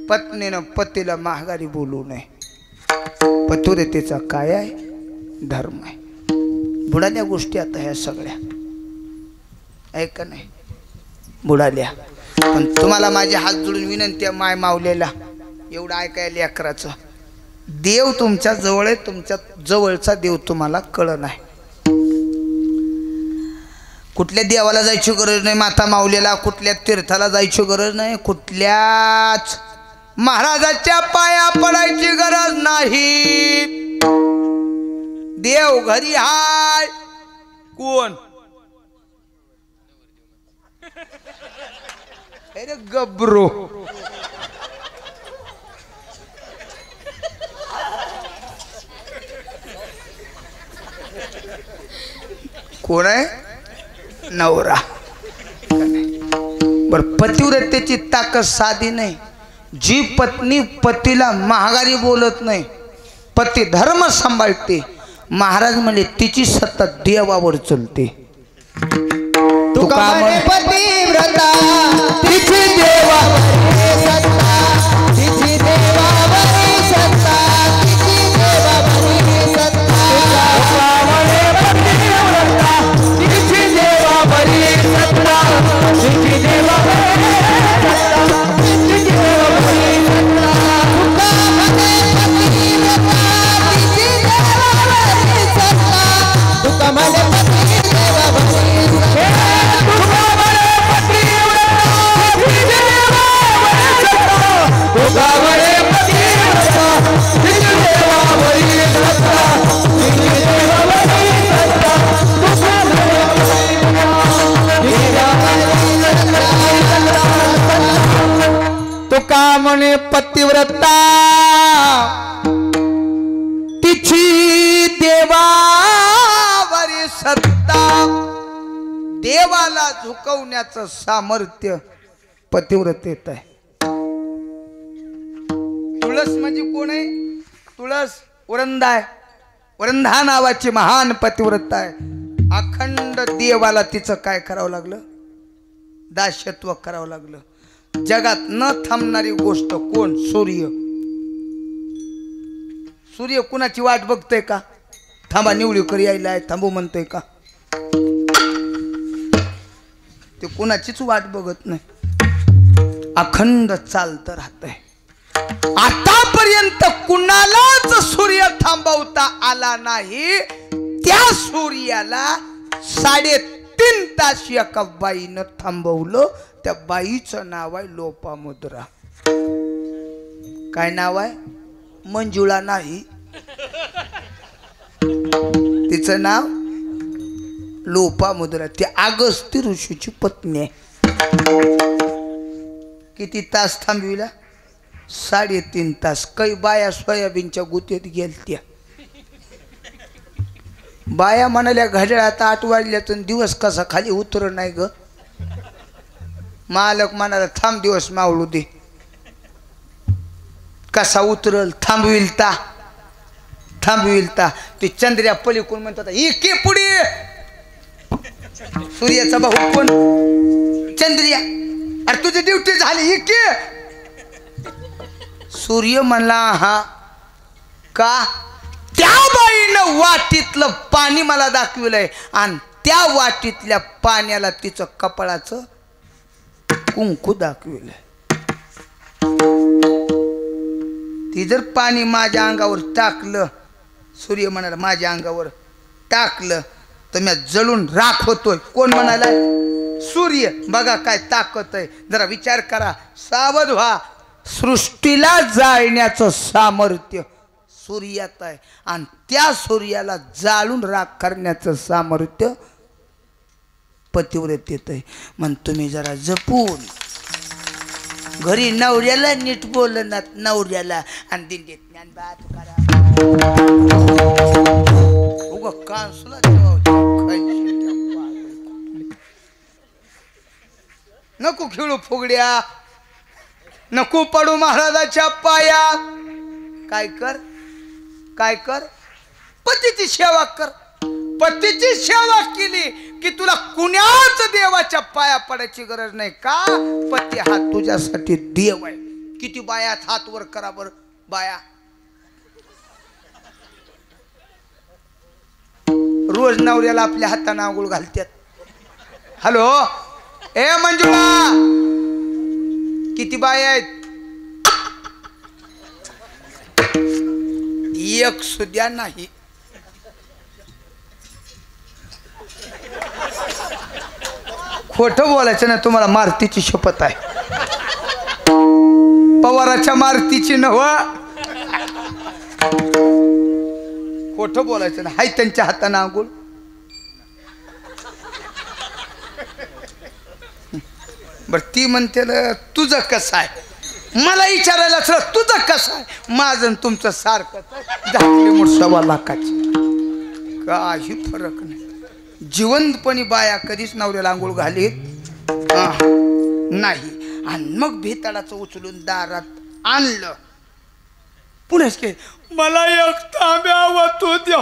पत्नीनं पतीला महागारी बोलू नये. पतिव्रतेचा काय आहे? धर्म आहे. बुडाल्या गोष्टी आता ह्या सगळ्या आहे का नाही? बुडाल्या. पण तुम्हाला माझे हात जोडून विनंती आहे माय मावलेला एवढं ऐकायला लेकराचं. देव तुमच्या जवळ आहे, तुमच्या जवळचा देव तुम्हाला कळत नाही. कुठल्या देवाला जायची गरज नाही माता माऊलीला, कुठल्या तीर्थाला जायची गरज नाही, कुठल्याच महाराजाच्या पाया पडायची गरज नाही. देव घरी हाय. कोण? अरे गब्रो कोण आहे? नवरा. बर पतिव्रतेची ताकद साधी नाही. जी पत्नी पतीला महागारी बोलत नाही, पती धर्म सांभाळते, महाराज म्हणले तिची सत्ता देवावर चलते. तुका म्हणे पतिव्रता तिची देवावरी सत्ता, तिची देवावरी सत्ता, तिची देवावरी सत्ता. तुका म्हणे पतिव्रता तिची देवावरी सत्ता, तिची देवावरी सत्ता, तिची देवावरी सत्ता. तुका म्हणे पतिव्रता तिची देवावरी सत्ता, तुका म्हणे पतिव्रता तुका म्हणे पतिव्रता तिची देवावरी सत्ता. देवाला झुकवण्याचं सामर्थ्य पतिव्रतेत आहे. तुळस म्हणजे कोण आहे? तुळस वरंधा आहे. वरंधा नावाची महान पतिव्रता आहे. अखंड देवाला तिचं काय करावं लागलं? दास्यत्व करावं लागलं. जगात न थांबणारी गोष्ट कोण? सूर्य. सूर्य कुणाची वाट बघतोय का? थांबा निवळीकर यायला आहे थांबू म्हणतोय का? ते कुणाचीच वाट बघत नाही. अखंड चालत राहतंय. आतापर्यंत कुणालाच सूर्य थांबवता आला नाही. त्या सूर्याला 3.5 तास एका बाईनं थांबवलं. त्या बाईचं नाव आहे लोपामुद्रा. काय नाव आहे? मंजुळा नाही, तिचं नाव लोपामुद्रा. ती अगस्त्य ऋषीची पत्नी आहे. किती तास थांबविला? 3.5 तास. काही बाया सोयाबीनच्या गुतेत गेलत्या. बाया म्हणाल्या घड्याळात 8 वाजल्यातून दिवस कसा खाली उतर नाही ग. मालक म्हणाला थांब दिवस मावळू दे. कसा उतरल? थांबविलता थांबविलता. ते चंद्र्या पलीकडून म्हणतात इके पुढे. सूर्याचा भाऊ कोण? चंद्रिया. अरे तुझी ड्युटी झाली इके. सूर्य म्हणला हा का? त्या बाईनं वाटीतलं पाणी मला दाखविलंय आणि त्या वाटीतल्या पाण्याला तिचं कपाळाचं कुंकू दाखविलंय. ती जर पाणी माझ्या अंगावर टाकलं, सूर्य म्हणाला माझ्या अंगावर टाकलं तर मी जळून राख होतोय. कोण म्हणाला? सूर्य. बघा काय ताकद आहे. जरा विचार करा, सावध व्हा. सृष्टीला जाळण्याचं सामर्थ्य सूर्यात आहे आणि त्या सूर्याला जाळून राख करण्याचं सामर्थ्य पतिव्रतेत आहे. म्हण तुम्ही जरा जपून घरी नवऱ्याला नीट बोलणार नवऱ्याला आणि दिंडीत ज्ञानबा तुकाराम उगा कांसला नको खेळू फुगड्या नको पडू महाराजाच्या पाया काय कर काय कर पतीची सेवा कर पतीची सेवा केली की तुला कुणाच देवाच्या पाया पडायची गरज नाही का पती हा तुझ्यासाठी देव आहे किती बायात हात वर करा बर बाया रोज नवऱ्याला आपल्या हाताने आंघोळ घालतात हॅलो ए मंजुळा किती बाया आहेत एक सुद्धा नाही खोटं बोलायचं ना तुम्हाला मारुतीची शपथ आहे पवाराच्या मारुतीची नव खोटं बोलायचं ना हाय त्यांच्या हाताने आंघोळ बर ती म्हणते तुझं कसं आहे मला विचारायला असलं तुझं कसं आहे माझं तुमचं सारखं झाकली मोठ 1.25 लाखाची काही फरक नाही जिवंतपणी बाया कधीच नवऱ्याला आंघोळ घालीत नाही आणि मग भेताळाचं उचलून दारात आणलं पुणेच के मला एक तांब्या तू द्या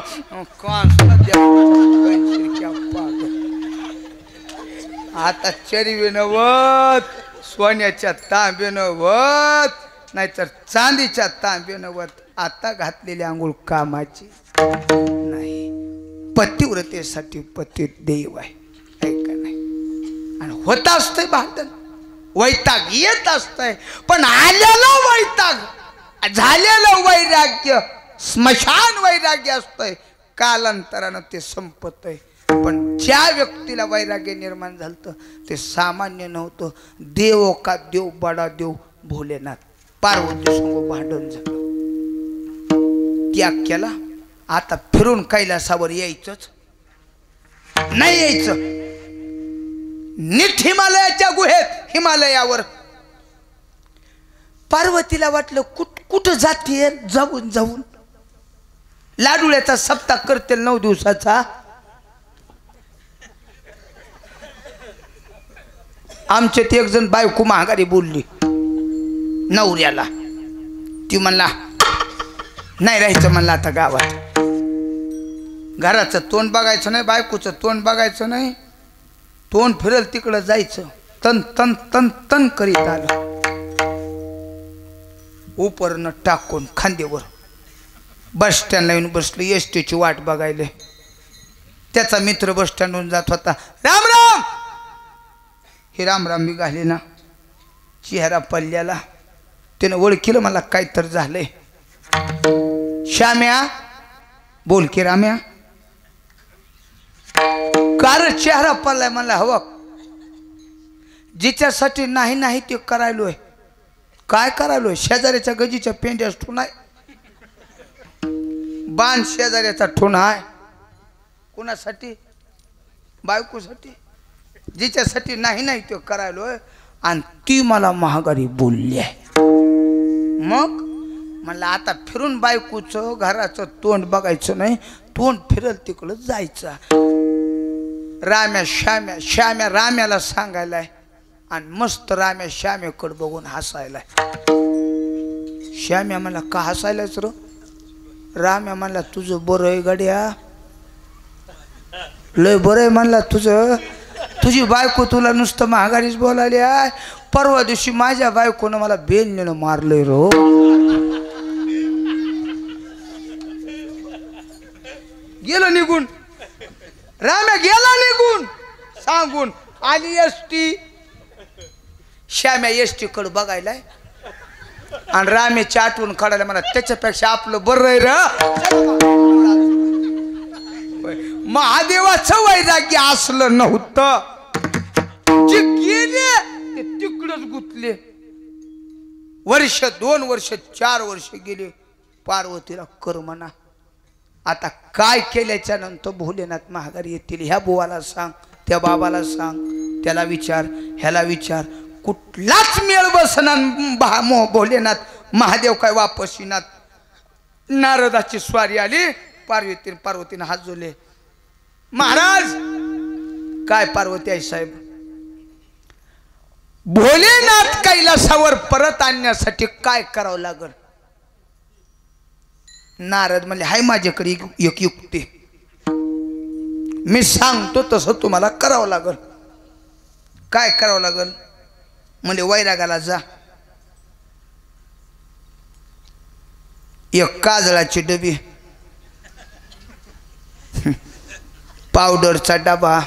आता चरवी नवत सोन्याच्या तांबे नवत नाहीतर चांदीच्या तांबे नवत आता घातलेली आंघोळ कामाची नाही पतिव्रतेसाठी पती देव आहे का नाही आणि होत असतंय भांडण वैताग येत असतंय पण आलेलं वैताग झालेलं वैराग्य स्मशान वैराग्य असतंय कालांतरानं ते संपतंय पण ज्या व्यक्तीला वैराग्य निर्माण झालं ते सामान्य नव्हतं देव का देव बडा देव भोलेनाथ पार्वती संग भांडण झालं त्याग केला आता फिरून कैलासावर यायचंच नाही यायचं नीट हिमालयाच्या गुहेत हिमालयावर पार्वतीला वाटलं कुठं जाते जाऊन जाऊन लाडुळ्याचा सप्ताह करते 9 दिवसाचा आमच्यात एक जण बायको महागारी बोलली नवऱ्याला ती म्हणला नाही राहायचं म्हणलं आता गावात घराचं तोंड बघायचं नाही बायकोचं तोंड बघायचं नाही तोंड फिरल तिकडं जायचं तन तन तन तन करीत आलं उपरनं टाकून खांद्यावर बस स्टँडला येऊन बसलं एसटीची वाट बघायले त्याचा मित्र बस स्टँडवरून जात होता राम राम हे राम राम मी घाले ना चेहरा पडल्याला त्यानं ओळखीलं मला काय तर झालंय श्याम्या बोल की राम्या कार चेहरा पडलाय मला हवा जिच्यासाठी नाही नाही ते करायलोय काय करायलोय शेजाऱ्याच्या गजीच्या पेंड्या ठोन आहे बाण शेजाऱ्याचा ठोन आहे कुणासाठी बायकोसाठी जिच्यासाठी नाही नाही ते करायलोय आणि ती मला महागारी बोलली आहे मग म्हणलं आता फिरून बायकोचं घराचं तोंड बघायचं नाही तोंड फिरल तिकडं जायचं राम्या श्याम्या श्याम्या राम्याला सांगायलाय आणि मस्त राम्या श्याम्याकडे बघून हसायलाय श्याम्या म्हणला का हसायलाच र राम्या म्हणला तुझं बरं आहे गड्या लय बरं आहे म्हणला तुझं तुझी बायको तुला नुसतं महागारीच बोलायली आहे परवा दिवशी माझ्या बायकोनं मला बेलनेनं मारलंय रो गेलं निघून राम्या गेला निघून सांगून आली एसटी श्याम्या एसटी कडे बघायलाय आणि रामेच्या आठवण काढायला मला त्याच्यापेक्षा आपलं बरं आहे र महादेवाचं वैराग्य असलं नव्हतं जे गेले ते तिकडच गुतले वर्ष 2 वर्ष 4 वर्ष गेले पार्वतीला करमना आता काय केल्याच्या नंतर भोलेनाथ महागारी येतील ह्या बुवाला सांग त्या बाबाला सांग त्याला विचार ह्याला विचार कुठलाच मेळ बसणार भोलेनाथ महादेव काय वापस येणार. नारदाची स्वारी आली, पार्वतीने हात जोडले. महाराज काय पार्वती आई साहेब, भोलेनाथ कैलासावर परत आणण्यासाठी काय करावं लागल. नारद म्हणले हाय माझ्याकडे एक युक्ती, मी सांगतो तसं तुम्हाला करावं लागल. काय करावं लागल म्हणजे वैरागाला जा, एक काजळाची डबी, पावडरचा डबा,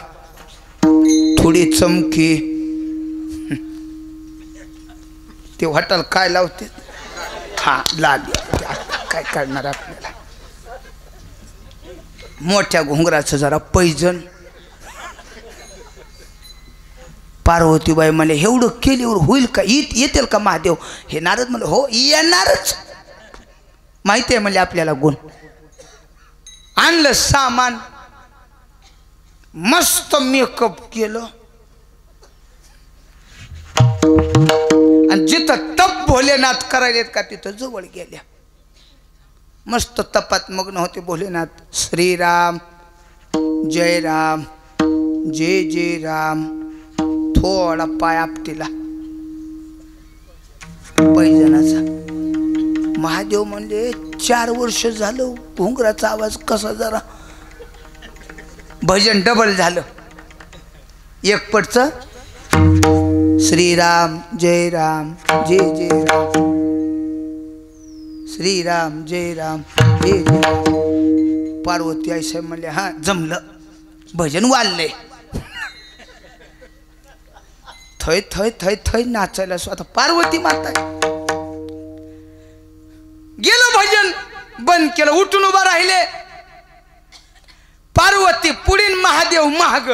थोडी चमकी, ते हॉटेल काय लावते हा लागले काय करणार आपल्याला, मोठ्या घुंगराचं जरा पैजण. पार्वतीबाई म्हणले एवढं केल्यावर होईल का, येतील का महादेव. हे नारद म्हणले हो येणारच, माहिती आहे म्हणजे आपल्याला गुण. आणलं सामान, मस्त मेकअप केलं आणि जिथं तप भोलेनाथ करायलेत का तिथं जवळ गेल्या. मस्त तपात मग्न होते भोलेनाथ. श्रीराम जय राम जय जय राम. थोडा पाय आपटीला पैजनाचा. महादेव म्हणले 4 वर्ष झालं घुंगराचा आवाज कसा जरा. भजन डबल झालं. एक पटचं श्रीराम जय राम जय जय राम, श्रीराम जय राम जय जय राम. पार्वती आई साहेब म्हणले हा जमलं, भजन वाढलंय. थय थय थय थय नाचायला स्वतः पार्वती माता. गेलं भजन बंद केलं, उठून उभा राहिले. पार्वती पुढील महादेव महाग.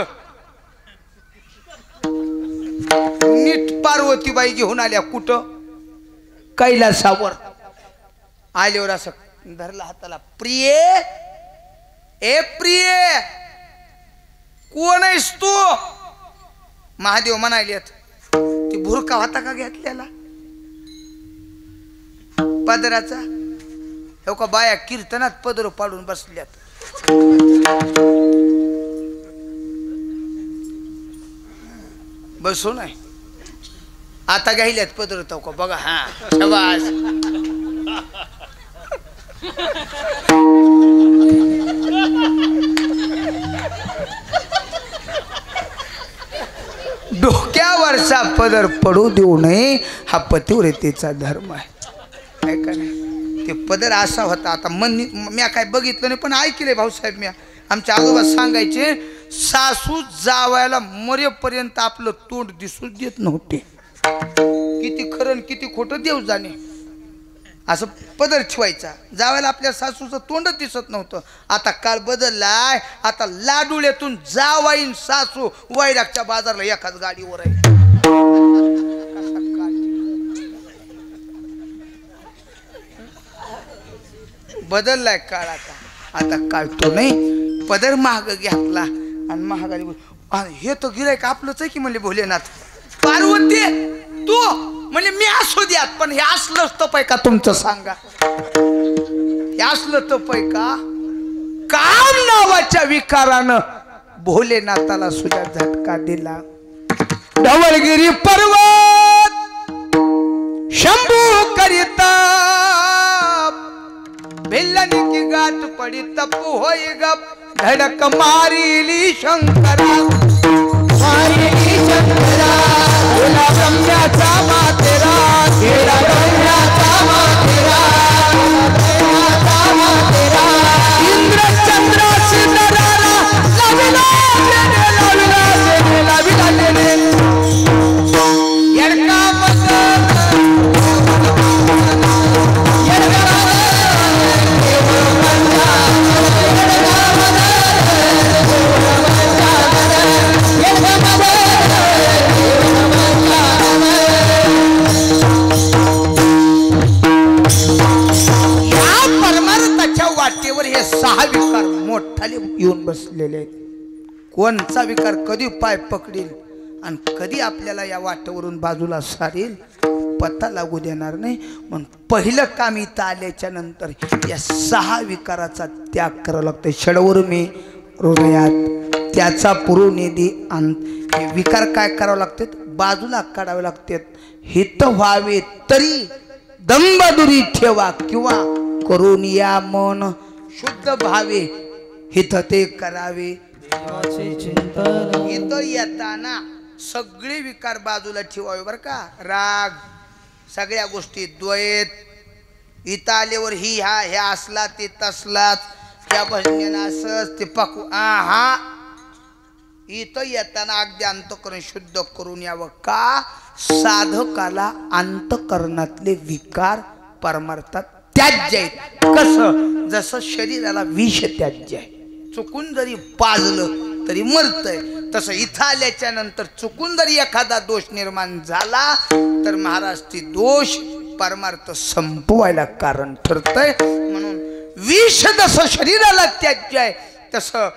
नीट पार्वतीबाई घेऊन आल्या कुठं कैलासावर. आल्यावर असं धरला हाताला. प्रिय ए प्रिय कोण आहेस तू. महादेव म्हणालेत ती भुरका होता का घेतलेला पदराचा. हो का बाया कीर्तनात पदर पाडून बसल्यात. बसू नाही आता घ्यायल्यात पदर तो का बघा. हा शाबास. डोक्यावरचा पदर पडू देऊ नये हा पतिव्रतेचा धर्म आहे. का नाही ते पदर असा होता. आता म्या काय बघितलं नाही पण ऐकले भाऊसाहेब. म्या आमच्या आजोबा सांगायचे सासू जावायला मरेपर्यंत आपलं तोंड दिसू देत नव्हते. किती खरं किती खोटं देव जाणे. असं पदर ठेवायचा. जावायला आपल्या सासूचं तोंडच दिसत नव्हतं. आता काळ बदललाय. आता लाडुळ्यातून जावाईन सासू वैरागच्या बाजारला एकाच गाडीवर आहे. बदललाय काळ. आता काळ तो नाही. पदर महाग घेतला आणि महागारी हे तर गिरायक आपलंच आहे की म्हणले भोलेनाथ. पार्वती तू म्हणजे मी असू द्यात पण हे असलं तप आहे का तुमचं सांगा. हे असलं तप आहे का. काम नावाच्या विकारानं भोलेनाथाला सुद्धा झटका दिला. धवळगिरी पर्वत शंभू करिता भिल्लनी की गाठ पडी तपू होई गप. धडक मारिली शंकरा मारिली शंकरा. तुला ब्रह्म्याचा मातेरा तुला ब्रह्म्याचा मातेरा मातेरा. इंद्र चंद्र सिंधराला लाविला लाविला येडका वाटेवर हे 6 विकार मोठाले येऊन बसलेले आहेत. कोणचा विकार कधी पाय पकडील आणि कधी आपल्याला या वाटेवरून बाजूला सारेल पत्ता लागू देणार नाही. म्हणून पहिलं काम इथं आल्याच्या नंतर या 6 विकाराचा त्याग करावा लागतो. षडवर्मे हृदयात त्याचा पुरोनिधी हे विकार काय करावे लागतात, बाजूला काढावे लागतात. हित व्हावे तरी दंबदुरी ठेवा किंवा करून या मन शुद्ध भावे हित ते करावे. इथं येताना सगळे विकार बाजूला ठेवावे बरं का. राग सगळ्या गोष्टी द्वैत. इथं आल्यावर ही ह्या असला ते तसलाच, त्या भजनेला असंच ते पाकू हा. इथं येताना अगदी अंतःकरण शुद्ध करून यावं. का साधकाला अंतःकरणातले विकार परमार्थात त्याज्य आहेत. कसं, जसं शरीराला विष त्याज्य आहे. चुकून जरी पाजलं तरी मरतय, तसं इथं आल्याच्या नंतर चुकून जरी एखादा दोष निर्माण झाला तर महाराज ती दोष परमार्थ संपवायला कारण ठरतय. म्हणून विष जसं शरीराला त्याज्य आहे तसं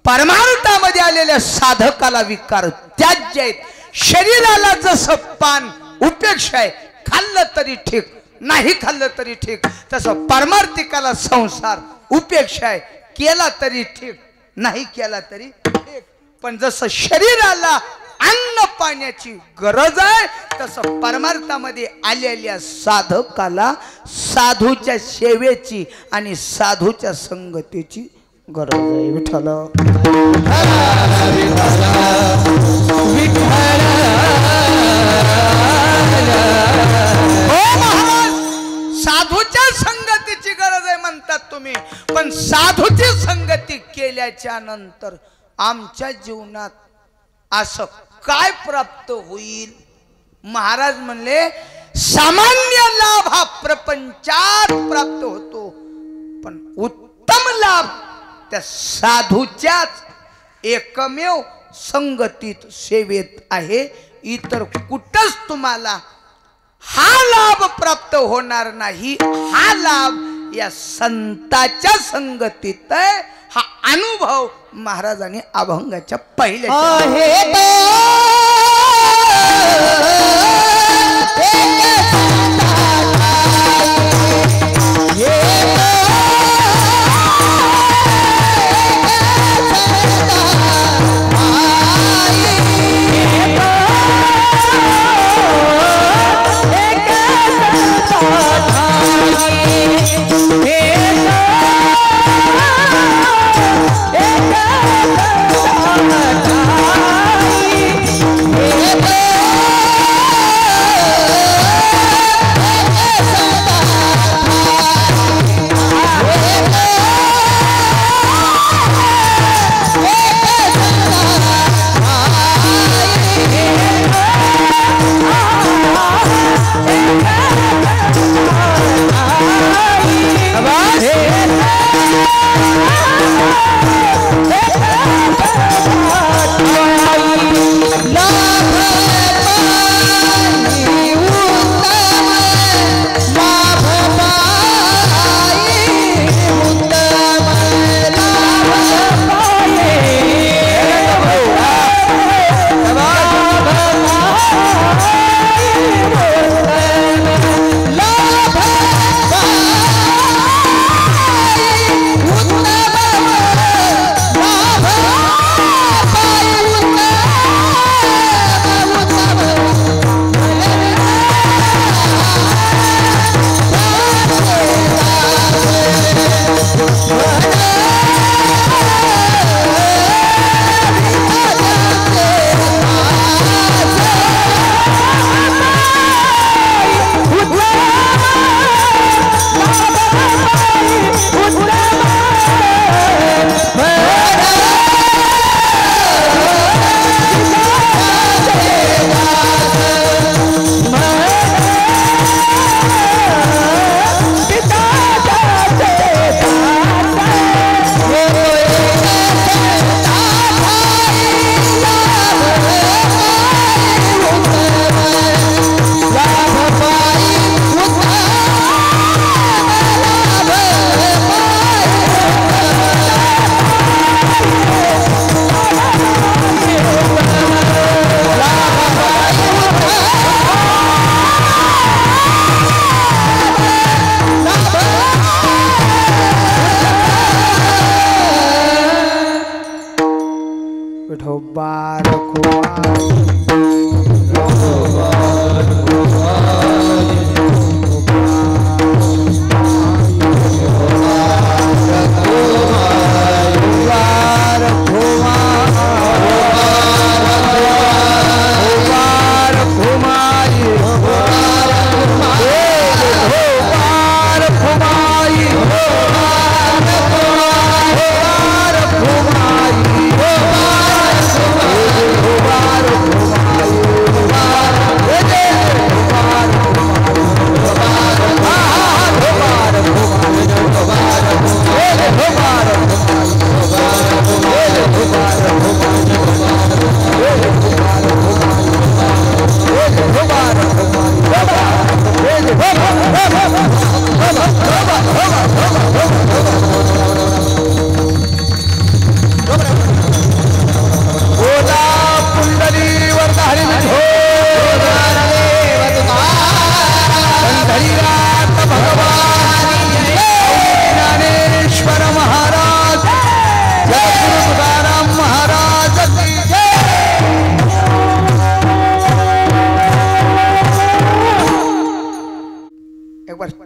परमार्थामध्ये आलेल्या साधकाला विकार त्याज्य आहेत. शरीराला जसं पान उपेक्षा आहे, खाल्लं तरी ठीक, नाही खाल्लं तरी ठीक, तसं परमार्थिकाला संसार उपेक्षा आहे, केला तरी ठीक, नाही केला तरी ठीक. पण जसं शरीराला अन्न पाण्याची गरज आहे तसं परमार्थामध्ये आलेल्या साधकाला साधूच्या सेवेची आणि साधूच्या संगतीची गरज आहे. विठ्ठल साधूच्या संगतीची गरज आहे म्हणतात तुम्ही, पण साधूची संगती केल्याच्या नंतर आमच्या जीवनात असं काय प्राप्त होईल. महाराज म्हणले सामान्य लाभ हा प्रपंचात प्राप्त होतो, पण उत्तम लाभ त्या साधूच्याच एकमेव संगतीत सेवेत आहे. इतर कुठंच तुम्हाला हा लाभ प्राप्त होणार नाही. हा लाभ या संताच्या संगतीत आहे. हा अनुभव महाराजांनी अभंगाच्या पहिल्या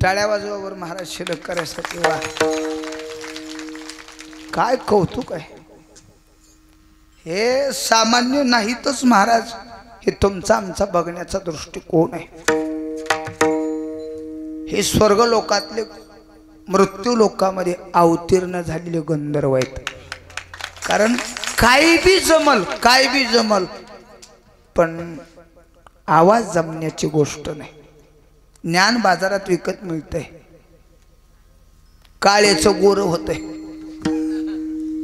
टाळ्या वाजवावर महाराज शिल्लक करायसाठी वा काय कौतुक आहे. हे सामान्य नाहीतच महाराज, हे तुमचा आमचा बघण्याचा दृष्टिकोन आहे. हे स्वर्ग लोकातले मृत्यू लोकामध्ये अवतीर्ण झालेले गंधर्व आहेत. कारण काही बी जमल पण आवाज जमण्याची गोष्ट नाही. ज्ञान बाजारात विकत मिळतंय. काळेचं गोर होतंय,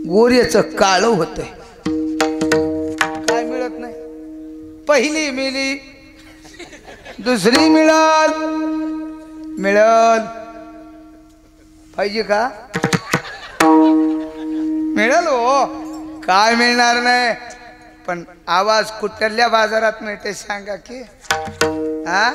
गोऱ्याचं काळ होतंय. काय मिळत नाही. पहिली मिली दुसरी मिळल पाहिजे का? मिळल हो, काय मिळणार नाही. पण आवाज कुठल्या बाजारात मिळते सांगा की? हा,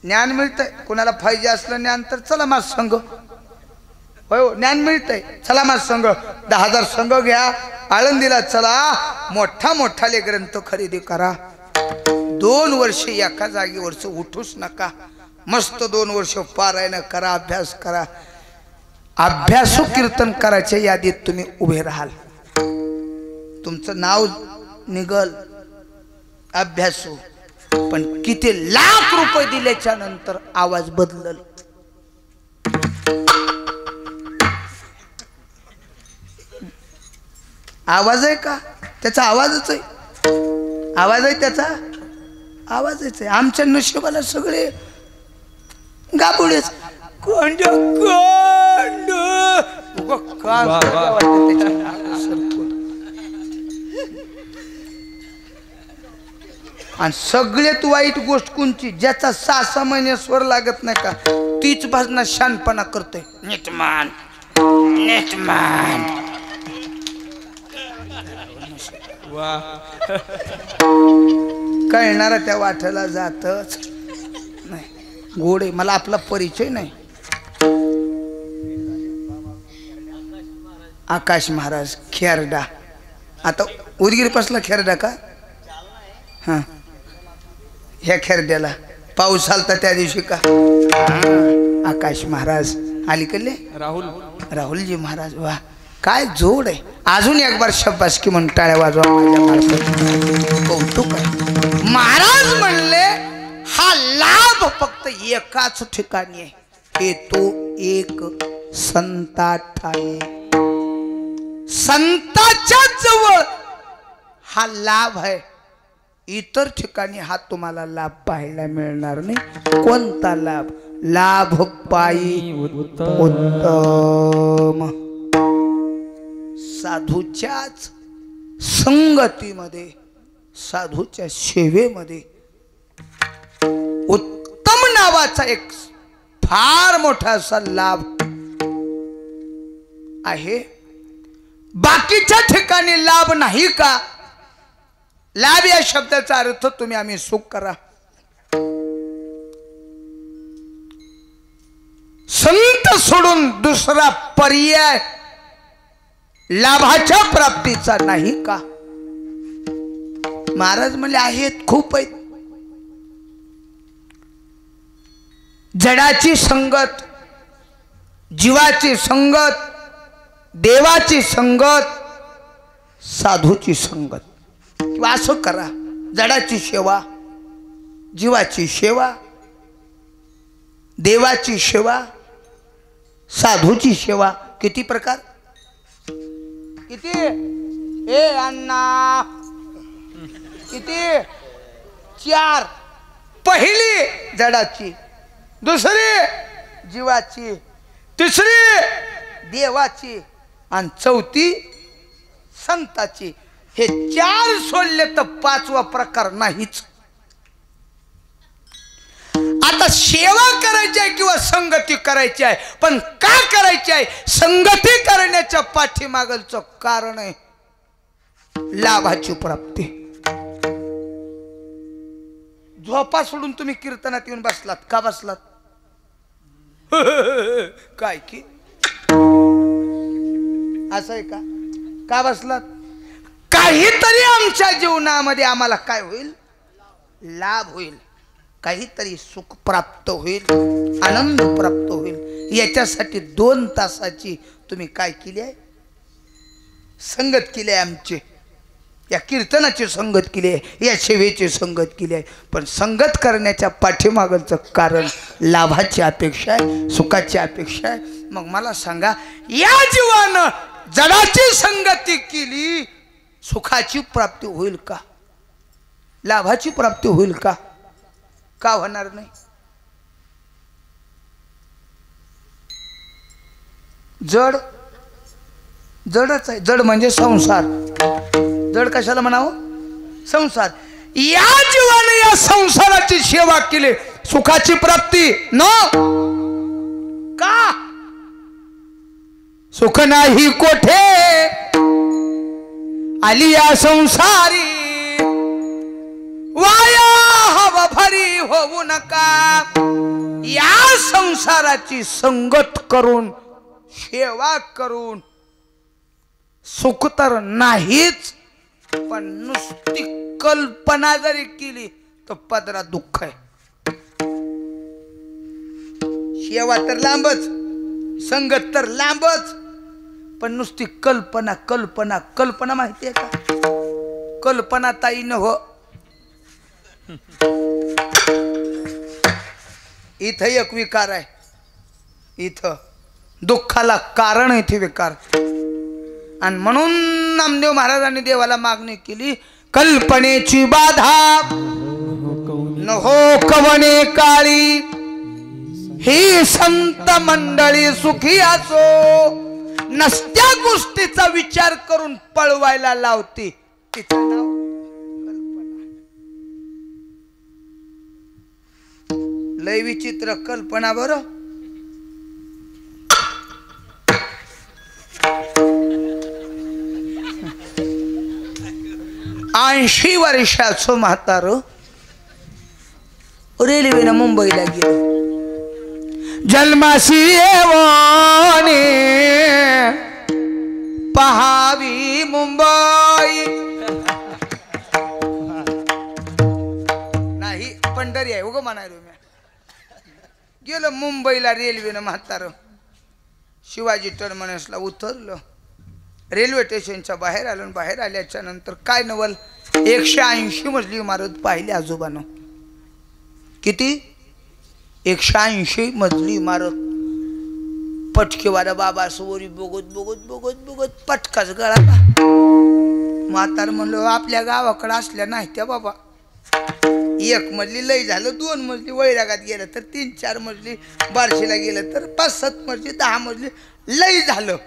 ज्ञान मिळतंय. कुणाला पाहिजे असलं ज्ञान तर चला माझ संघ. हो, ज्ञान मिळतंय, चला माझ संघ. 10,000 संघ घ्या, आळंदीला चला, मोठाले ग्रंथ खरेदी करा. 2 वर्ष एका जागेवरच उठूच नका. मस्त 2 वर्ष पारायण करा, अभ्यास करा. अभ्यासू कीर्तन करायच्या यादीत तुम्ही उभे राहाल. तुमचं नाव निघल अभ्यासू. पण किती लाख रुपये दिल्याच्या नंतर आवाज बदलल. आवाज आहे का? त्याचा आवाजच आहे. आवाज आहे त्याचा, आवाजच आहे. आमच्या नशिबाला सगळे गाबुडेच कोंड आणि सगळ्यात वाईट गोष्ट कोणची? ज्याचा 6 महिने स्वर लागत नाही का, तीच भाजना शानपणा करतोय. नीटमान कळणारा त्या वाट्याला जातच नाही. गोडे मला आपला परिचय नाही. आकाश महाराज खेरडा. आता उदगीर पासला खेरडा का? हा, ह्या खेरड्याला पाऊस आलता त्या दिवशी का? आकाश महाराज अलीकडले राहुलजी महाराज. वा, काय जोड आहे. अजून एक बार शब्बासकी म्हणून टाळ्या वाजवा माझ्या मार्फत. कौतुक आहे. महाराज म्हणले हा लाभ फक्त एकाच ठिकाणी आहे. हे तो एक संतात आहे. संताच्या जवळ हा लाभ आहे. इतर ठिकाणी हा तुम्हाला लाभ पाहायला मिळणार नाही. कोणता लाभ? लाभ पायी उत्तम साधूच्याच संगतीमध्ये, साधूच्या सेवेमध्ये उत्तम नावाचा एक फार मोठा असा लाभ आहे. बाकीच्या ठिकाणी लाभ नाही का? लाभ या शब्दाचा अर्थ तुम्ही आम्ही सुख करा. संत सोडून दुसरा पर्याय लाभाच्या प्राप्तीचा नाही का? महाराज म्हणले आहेत, खूप आहेत. जडाची संगत, जीवाची संगत, देवाची संगत, साधूची संगत. किंवा असं करा, जडाची सेवा, जीवाची सेवा, देवाची सेवा, साधूची सेवा. किती प्रकार? किती? ए अण्णा, किती? 4. पहिली जडाची, दुसरी जीवाची, तिसरी देवाची आणि चौथी संताची. हे 4 सोडले तर 5वा प्रकार नाहीच. आता सेवा करायची आहे किंवा संगती करायची आहे, पण का करायची आहे? संगती करण्याच्या पाठीमागचं कारण आहे लाभाची प्राप्ती. झोपा सोडून तुम्ही कीर्तनात येऊन बसलात का? बसलात काय की असं आहे का? का बसलात? काहीतरी आमच्या जीवनामध्ये आम्हाला काय होईल? लाभ होईल, काहीतरी सुख प्राप्त होईल, आनंद प्राप्त होईल. याच्यासाठी 2 तासाची तुम्ही काय केली आहे? संगत केली आहे. आमची या कीर्तनाची संगत केली आहे, या सेवेची संगत केली आहे. पण संगत करण्याच्या पाठीमागचं कारण लाभाची अपेक्षा आहे, सुखाची अपेक्षा आहे. मग मला सांगा, या जीवानं जडाची संगती केली, सुखाची प्राप्ती होईल का? लाभाची प्राप्ती होईल का? का होणार नाही? जड जडच आहे. जड म्हणजे संसार. जड कशाला म्हणावं? संसार. या जीवाने या संसाराची सेवा केली, सुखाची प्राप्ती न का? सुख नाही कोठे आली या संसारी, वाया हवा भरी होऊ नका. या संसाराची संगत करून, सेवा करून सुख तर नाहीच, पण नुसती कल्पना जरी केली तर पदरात दुःख आहे. सेवा तर लांबच, संगत तर लांबच, पण नुसती कल्पना कल्पना कल्पना. माहिती आहे का? कल्पना ताई न हो. इथं एक विकार आहे. इथं दुःखाला कारण आहे ते विकार. आणि म्हणून नामदेव महाराजांनी देवाला मागणी केली, कल्पनेची बाधा न हो कवने काळी, ही संत मंडळी सुखी असो. नसत्या गोष्टीचा विचार करून पळवायला लावते, तिचं नाव कल्पना. लय विचित्र कल्पना बरं. ऐंशी वर्षाचं म्हातार रेल्वेनं मुंबईला गेलं. जन्माशी येवणे पहावी मुंबई. नाही पंढरी आहे उगं म्हणायलो मी. गेलं मुंबईला रेल्वेनं म्हातार. शिवाजी टर्मिनसला उतरलं, रेल्वे स्टेशनच्या बाहेर आलं. बाहेर आल्याच्या नंतर काय नवल, 180 मजली इमारत पाहिली आजोबानं. किती? 180 मजली इमारत. पटकेवाला बाबा सोरी बघत बघत बघत बघत पटकाच गळाला. म्हातार म्हणलं, आपल्या गावाकडे असल्या नाही त्या बाबा. 1 मजली लय झालं, 2 मजली वैरागात गेलं तर 3-4 मजली, बार्शीला गेलं तर 5-7 मजली, 10 मजली लय झालं.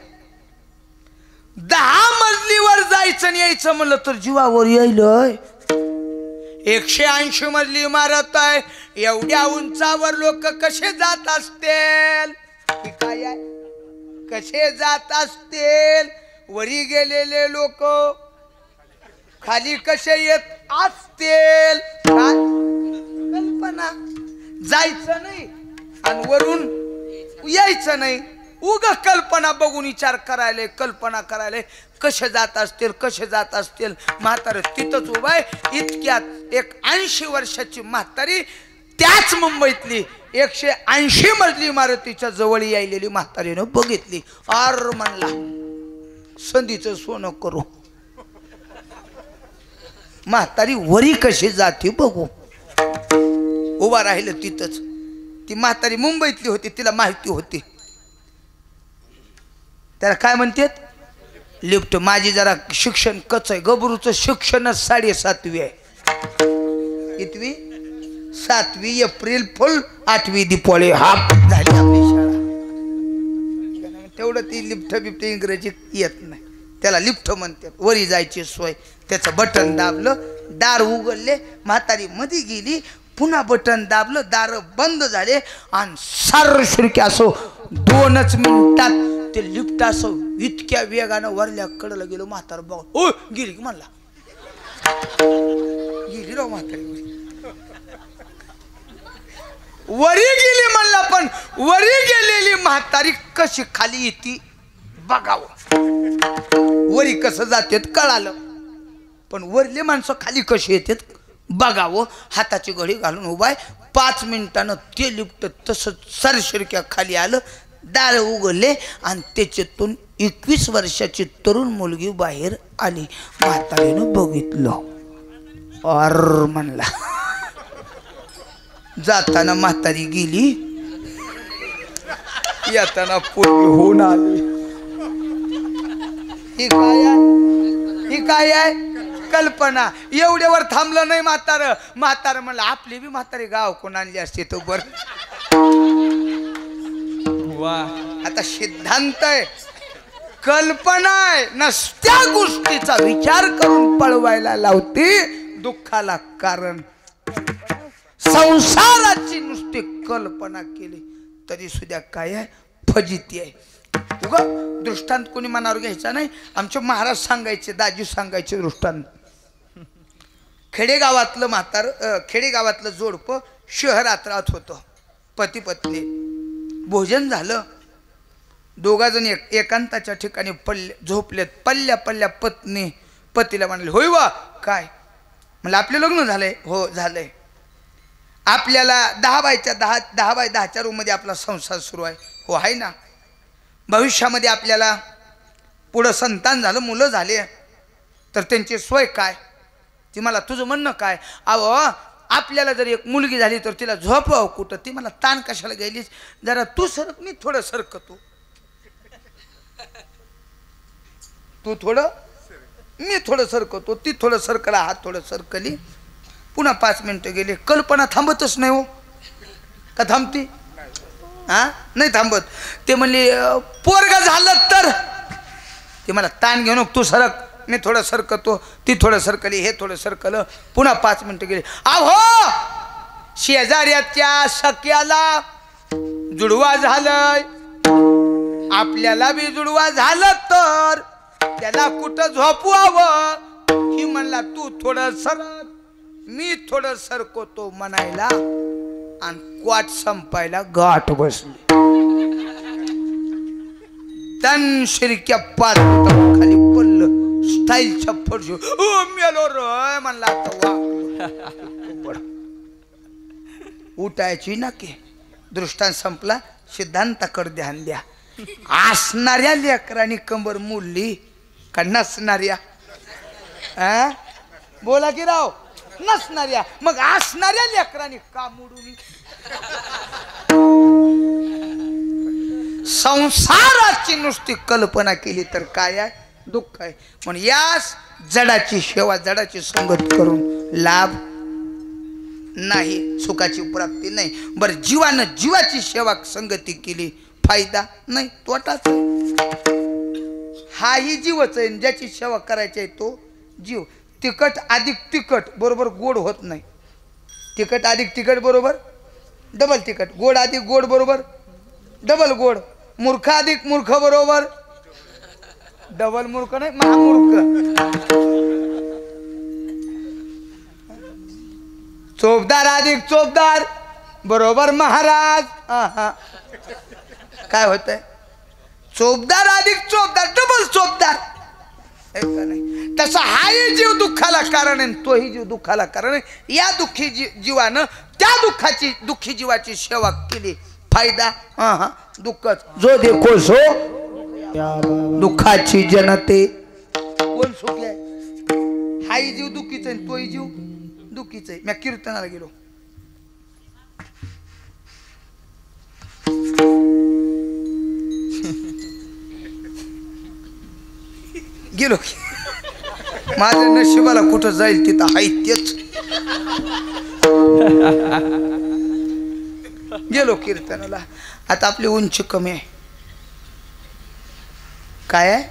10 मजलीवर जायचं आणि यायचं म्हणलं तर जीवावर येईल. 180 मजली इमारत आहे. एवढ्या उंचावर लोक कसे जात असतील? काय आहे? कसे जात असतील? वरी गेलेले लोक खाली कसे येत असतील? काय कल्पना. जायचं नाही आणि वरून यायचं नाही. उगा कल्पना बघून विचार करायले, कल्पना करायले कसे जात असतील म्हातारं तिथंच उभा आहे. इतक्यात एक 80 वर्षाची म्हातारी, त्याच मुंबईतली 180 मजली इमारतीच्या जवळ यायलेली म्हातारीनं बघितली. आर म्हणला संधीचं सोनं करू. म्हातारी वरी कशी जाते बघू. उभा राहिलं तिथंच. ती म्हातारी मुंबईतली होती, तिला माहिती होती. त्याला काय म्हणतात, लिफ्ट. माझी जरा शिक्षण कच आहे, गबरूचं शिक्षणच 7.5वी आहे. कितवी? 7वी. एप्रिल फुल, 8वी दिपोळी हाफ झाली आपली शाळा. तेवढं ती लिफ्ट बिफ्ट इंग्रजी येत नाही, त्याला लिफ्ट म्हणतात. वरी जायची सोय. त्याचं बटन दाबलं, दार उघडले, म्हातारी मध्ये गेली. पुन्हा बटन दाबलं, दार बंद झाले आणि सारखी असो 2च मिनिटात ते लिफ्ट असं इतक्या वेगानं वरल्या कडला गेलो. म्हातार बघ, ओ गेली की म्हणला, गेली राव म्हातारी, वरी गेली म्हणला. पण वरी गेलेली म्हातारी कशी खाली येते बघावं. वरी कसं जातात कळालं, पण वरले माणसं खाली कशी येतात बघावं. हाताची घडी घालून उभा आहे. 5 मिनिटानं ते लिफ्ट तसं सरशिरक्या खाली आलं. दार उघडले आणि त्याच्यातून 21 वर्षाची तरुण मुलगी बाहेर आली. म्हातारीनं बघितलं, अर म्हणला. जाताना म्हातारी गेली, येताना पोरगी होऊन आली. ही काय आहे कल्पना. एवढ्यावर थांबलं नाही म्हातार म्हणलं आपली बी म्हातारी गाव कोण आणली असते तो बर. वा, आता सिद्धांत आहे, कल्पना आहे. नसत्या गोष्टीचा विचार करून पळवायला लावते दुःखाला कारण. संसाराची नुसती कल्पना केली तरी सुद्धा काय आहे, फजिती आहे. उगा दृष्टांत कोणी मनावर घ्यायचा नाही. आमचे महाराज सांगायचे, दाजी सांगायचे दृष्टांत. खेडेगावातलं जोडपं शहरात राहत होतं. पती पत्नी. भोजन झालं, दोघा जण एकांताच्या ठिकाणी झोपलेत. पल्ल्या पत्नी पतीला म्हणले, होय वा काय म्हणलं, आपले लग्न झालंय? हो झालंय. आपल्याला 10x10 रूम मध्ये आपला संसार सुरू आहे? हो आहे ना. भविष्यामध्ये आपल्याला पुढं संतान झालं, मुलं झाले तर त्यांची सोय काय? ती मला तुझं म्हणणं काय? अहो आपल्याला जर एक मुलगी झाली तर तिला झोपवावं कुठं? ती मला ताण कशाला गेलीस? जरा तू सरक, मी थोडं सरकतो. तू थोडं, मी थोडं सरकतो. ती थोडं सरकला, हात थोडं सरकली. पुन्हा 5 मिनिटं गेले. कल्पना थांबतच नाही हो. का थांबती? हा नाही थांबत. ते म्हणले पोरगा झालं तर? ते मला ताण घेऊ नको, तू सरक, मी थोडं सरकतो. ती थोडं सरकली, हे थोडं सरकलं. पुन्हा 5 मिनिटं गेले. अहो शेजाऱ्याच्या सख्याला जुडवा झालंय, आपल्याला बी जुडवा झालं तर त्याला कुठं झोपवावं? ही म्हणला तू थोडं सरक, मी थोडं सरकतो म्हणायला आणि क्वाट संपायला गाठ बसली. तन शिरक्या 5 खाली पडलं. स्टाईलच्या फरशी मेलो रे म्हणला. आता उठायची ना की. दृष्टांत संपला. सिद्धांताकडे ध्यान द्या. असणाऱ्या लेकरांनी कंबर मोडली का नसणाऱ्या? बोला की राव, नसणाऱ्या. मग असणाऱ्या लेकरांनी का मोडून? संसाराची नुसती कल्पना केली तर काय आहे, दुःख आहे. म्हणून यास जडाची सेवा, जडाची संगत करून लाभ नाही, सुखाची प्राप्ती नाही. बरं जीवानं जीवाची सेवा संगती केली, फायदा नाही, तोटाच. हाही जीवच आहे. ज्याची सेवा करायची आहे तो जीव. तिखट अधिक तिखट बरोबर गोड होत नाही. तिखट अधिक तिखट बरोबर डबल तिखट. गोड अधिक गोड बरोबर डबल गोड. मूर्ख अधिक मूर्ख बरोबर डबल मूर्ख नाही, महामूर्ख. चोपदार अधिक चोपदार बरोबर महाराज. काय होतंय? चोपदार अधिक चोपदार डबल चोपदार आहे का नाही? तसा हाही जीव दुःखाला कारण आहे, तोही जीव दुःखाला कारण आहे. या दुःखी जीवानं त्या दुःखी जीवाची सेवा केली, फायदा दुःखच. जो देखो सो दुःखाची जनते. कोण सुखी आहे? हाही जीव दुःखीच आहे, तोही जीव दुःखीच आहे. मी कीर्तनाला गेलो, गेलो माझ्या नशिबाला कुठं जाईल तिथं हाय तेच. गेलो कीर्तनाला. आता आपली उंची कमी आहे. काय आहे?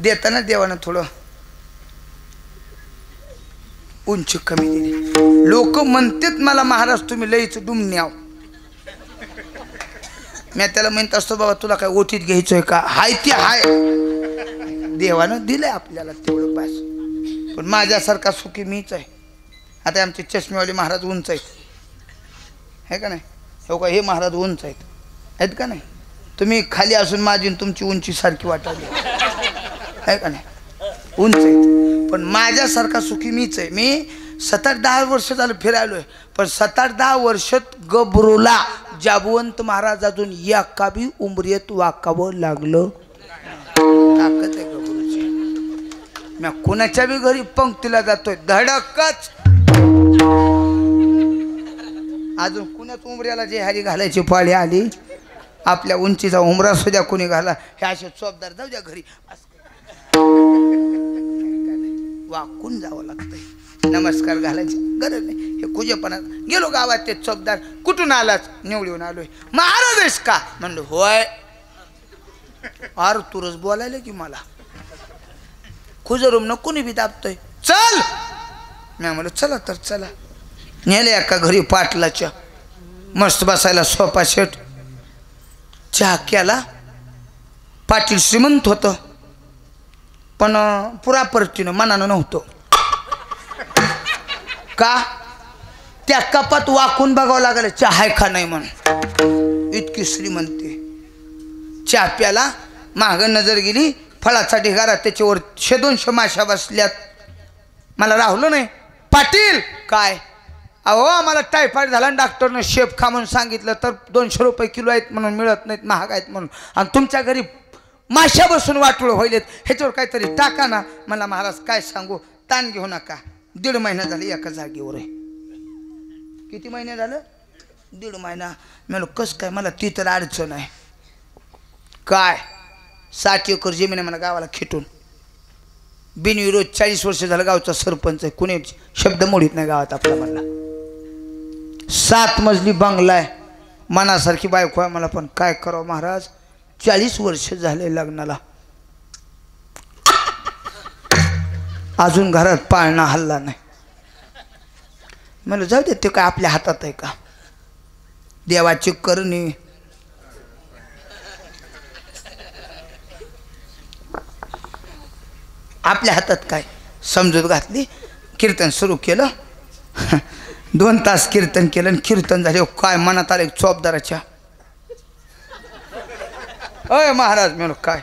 देताना देवानं थोडं उंची कमी दिली. लोक म्हणतात मला महाराज तुम्ही लईच डुमण्याव. मी त्याला म्हणत असतो बाबा तुला काय ओटीत घ्यायचंय का? हाय ते हाय, देवानं दिलंय आपल्याला तेवढं पास. पण माझ्यासारखा सुखी मीच आहे. आता आमचे चष्मेवाले महाराज उंच आहेत, है का नाही? हो का? हे महाराज उंच आहेत का नाही? तुम्ही खाली असून माझी तुमची उंची सारखी वाटावी, है का नाही? उंच आहेत, पण माझ्यासारखा सुखी मीच आहे. मी 7-10 वर्ष झालं फिरायलोय, पण 7-10 वर्षात गबरूला जाबवंत महाराज अजून एका बी उमरेत वाकावं लागलं. ताकद आहे गबरूची. मी कोणाच्या बी घरी पंक्तीला जातोय धडकच. अजून कुणाच उमऱ्याला जे हारी घालायची पाळी आली, आपल्या उंचीचा उमरा सुद्धा कोणी घाला, हे असे चोपदार जाऊ द्या घरी. वाकून जावं लागतंय, नमस्कार घालायची गरज नाही. हे कुजेपणा. गेलो गावात, ते चोपदार कुठून आलाच? निवडून आलोय. महाराज आहेस का? म्हणलं होय. अरे तुरच बोलायला की मला खुजरूम न कोणी बी दाबतोय, चल. मी म्हणलं चला तर चला. नेले एका घरी पाटलाच्या, मस्त बसायला सोफा सेट, चहा केला. पाटील श्रीमंत होतं, पण पुरापरतीनं मनानं नव्हतं. का? त्या कपात वाकून बघावं लागलं चहा आहे का नाही म्हणून. इतकी श्रीमंती. चहा प्याला, माग नजर गेली, फळाचा ढिगारा, त्याच्यावर 100-200 माशा बसल्यात. मला राहुलं नाही. पाटील काय? अहो आम्हाला टायफॉइड झाला, डॉक्टरनं शेप खा म्हणून सांगितलं, तर 200 रुपये किलो आहेत म्हणून मिळत नाहीत, महाग आहेत म्हणून. आणि तुमच्या घरी माशा बसून वाटोळ व्हायलेत, ह्याच्यावर काहीतरी टाका ना. मला महाराज काय सांगू, ताण घेऊ नका. 1.5 महिना झाले एका जागेवर आहे. किती महिने झालं? 1.5 महिना. म्हणलो कस काय? मला ती तर अडचण आहे. काय? 60 एकर जमीन आहे मला गावाला खेटून. बिनविरोध 40 वर्ष झालं गावचा सरपंच आहे, कुणी शब्द मोडीत नाही गावात आपला. म्हणला 7 मजली बंगला आहे, मनासारखी बायको आहे मला, पण काय करावं महाराज, 40 वर्ष झाले लग्नाला, अजून घरात पाळणा हल्ला नाही. म्हणलं जाऊ दे, ते काय आपल्या हातात आहे का? देवाची करणी. आपल्या हातात काय? समजूत घातली, कीर्तन सुरू केलं. 2 तास कीर्तन केलं. कीर्तन झाले, काय मनात आले चोपदाराच्या, अय महाराज. म्हणून काय?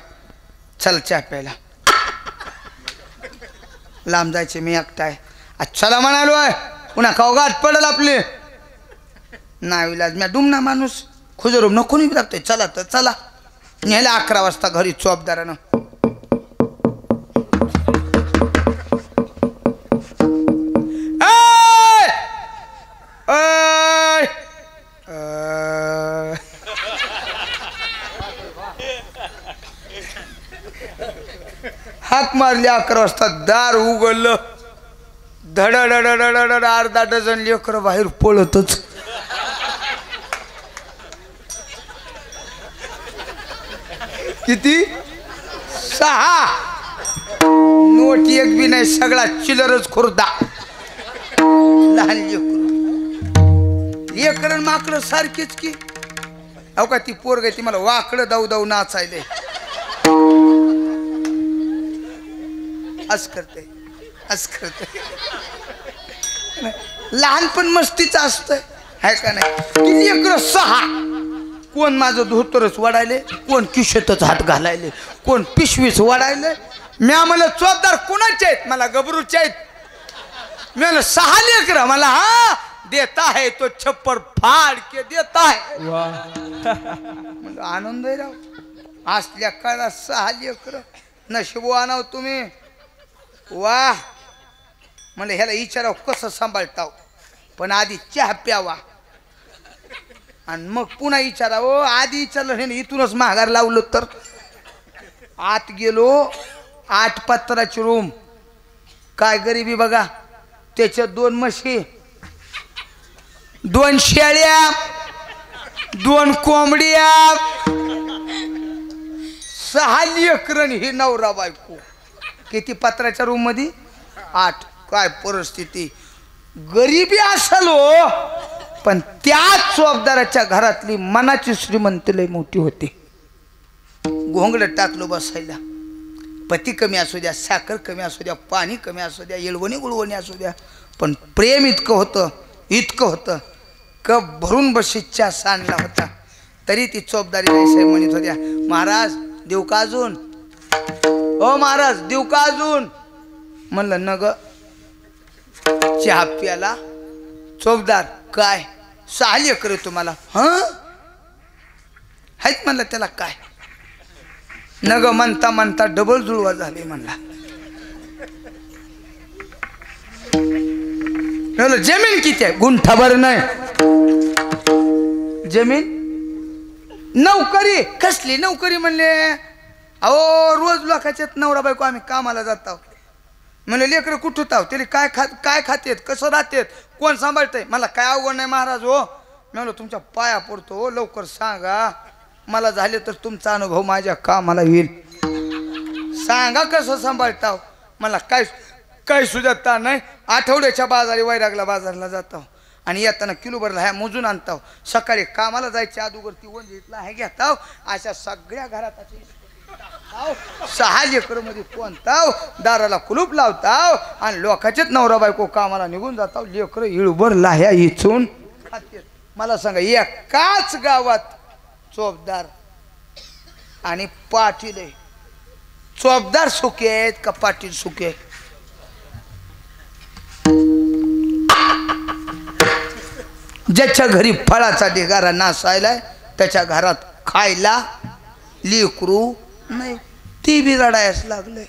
चल चहा प्यायला. लांब जायचे, मी एकटा आहे. चला म्हणालो आहे, पुन्हा गाठ पडल आपले. नाही विलाज, मी डुमना माणूस, खुजरूम न कोणी लागतोय. चला तर चला. नेलं 11 वाजता घरी चोपदारानं. हाक मारली 11 वाजता. दार उघडलं, धडधडधडधड अर्धा डझन लेकरं बाहेर पळतच. किती? 6. नोट एक बी नाही, सगळा चिलरच खुर्दा. लहान लेकरं माकडं सारखीच की. अहो का ती पोरग ती मला वाकडं दाऊ दाऊ नाचायले. असं करते, असं करते. लहानपण मस्तीचं असतंय, आहे का नाही? ती लेकरं 6 कोण माझं धोतरच वाढायले, कोण किशेतच हात घालायले, कोण पिशवीच वाढायले. म्या मला चोपदार कोणाचे आहेत? मला गबरूचे आहेत. मी म्हणलं 6 लेकर मला. हा देता है तो छप्पर फाड़ के देता है. म्हणलं आनंद आहे राव. असल्या काळात 6 लेकर नशिबो आणाव तुम्ही. वा म्हणलं ह्याला विचाराव कसं सांभाळताव, पण आधी चहा प्यावा आणि मग पुन्हा विचारावं. आधी विचारलं हे इथूनच माघार लावलं तर. आत गेलो, 8 पत्राची रूम. काय गरिबी बघा. त्याच्यात 2 म्हशी, 2 शेळ्या, 2 कोंबड्या, 6 लेकरं ही नवरा बायको. किती पत्राच्या रूम मध्ये? 8. काय परिस्थिती. गरिबी असेल हो, पण त्या चोपदाराच्या घरातली मनाची श्रीमंती लय मोठी होती. घोंगडं टाकलो बसायला. पती कमी असू द्या, साखर कमी असू द्या, पाणी कमी असू द्या, येळवणी गुळवणी असू द्या, पण प्रेम इतकं होतं, इतकं होतं. कप भरून बशीच्या सांडला होता. तरी ती चोपदारी नाही म्हणत होत्या, महाराज देऊ का अजून? ओ महाराज देऊ का अजून? म्हणलं न ग. चहा प्याला. चोपदार काय 6 लेकरं तुम्हाला? हं आहेत म्हणलं. त्याला काय न ग म्हणता म्हणता डबल जुळवा झाले म्हणला. जमीन किती आहे? गुंठाभर नाही. जमीन. नोकरी कसली नोकरी? म्हणले अहो रोज लोकांच्यात नवरा बायको आम्ही कामाला जातो. म्हणले लेकरं कुठं होताव? त्याला काय खातेत, कसं राहतेत, कोण सांभाळतंय? मला काय अवघड नाही महाराज हो. मी म्हणलो तुमच्या पाया पडतो हो, लवकर सांगा. मला झाले तर तुमचा अनुभव माझ्या कामाला येईल. सांगा कसं सांभाळताव. मला काय सुजाता नाही. आठवड्याच्या बाजारी वैरागला बाजारला जातो आणि येताना किलोभरला ह्या मोजून आणताव. सकाळी कामाला जायच्या अगोदर ती वंजीतला हे घेताव. अशा सगळ्या घरात 6 लेकर मध्ये कोणताव. दाराला कुलूप लावताव आणि लोकांचेच नवरा बायको कामाला निघून जाताव. लेकर इळभर लाह्या इचून खाते. मला सांगा एकाच गावात चोपदार आणि पाटील आहे. चोपदार सुखे आहेत का पाटील सुखे? ज्याच्या घरी फळाचा ढिगारा नासायलाय त्याच्या घरात खायला लेकरू नाही, ती बी रडायच लागले.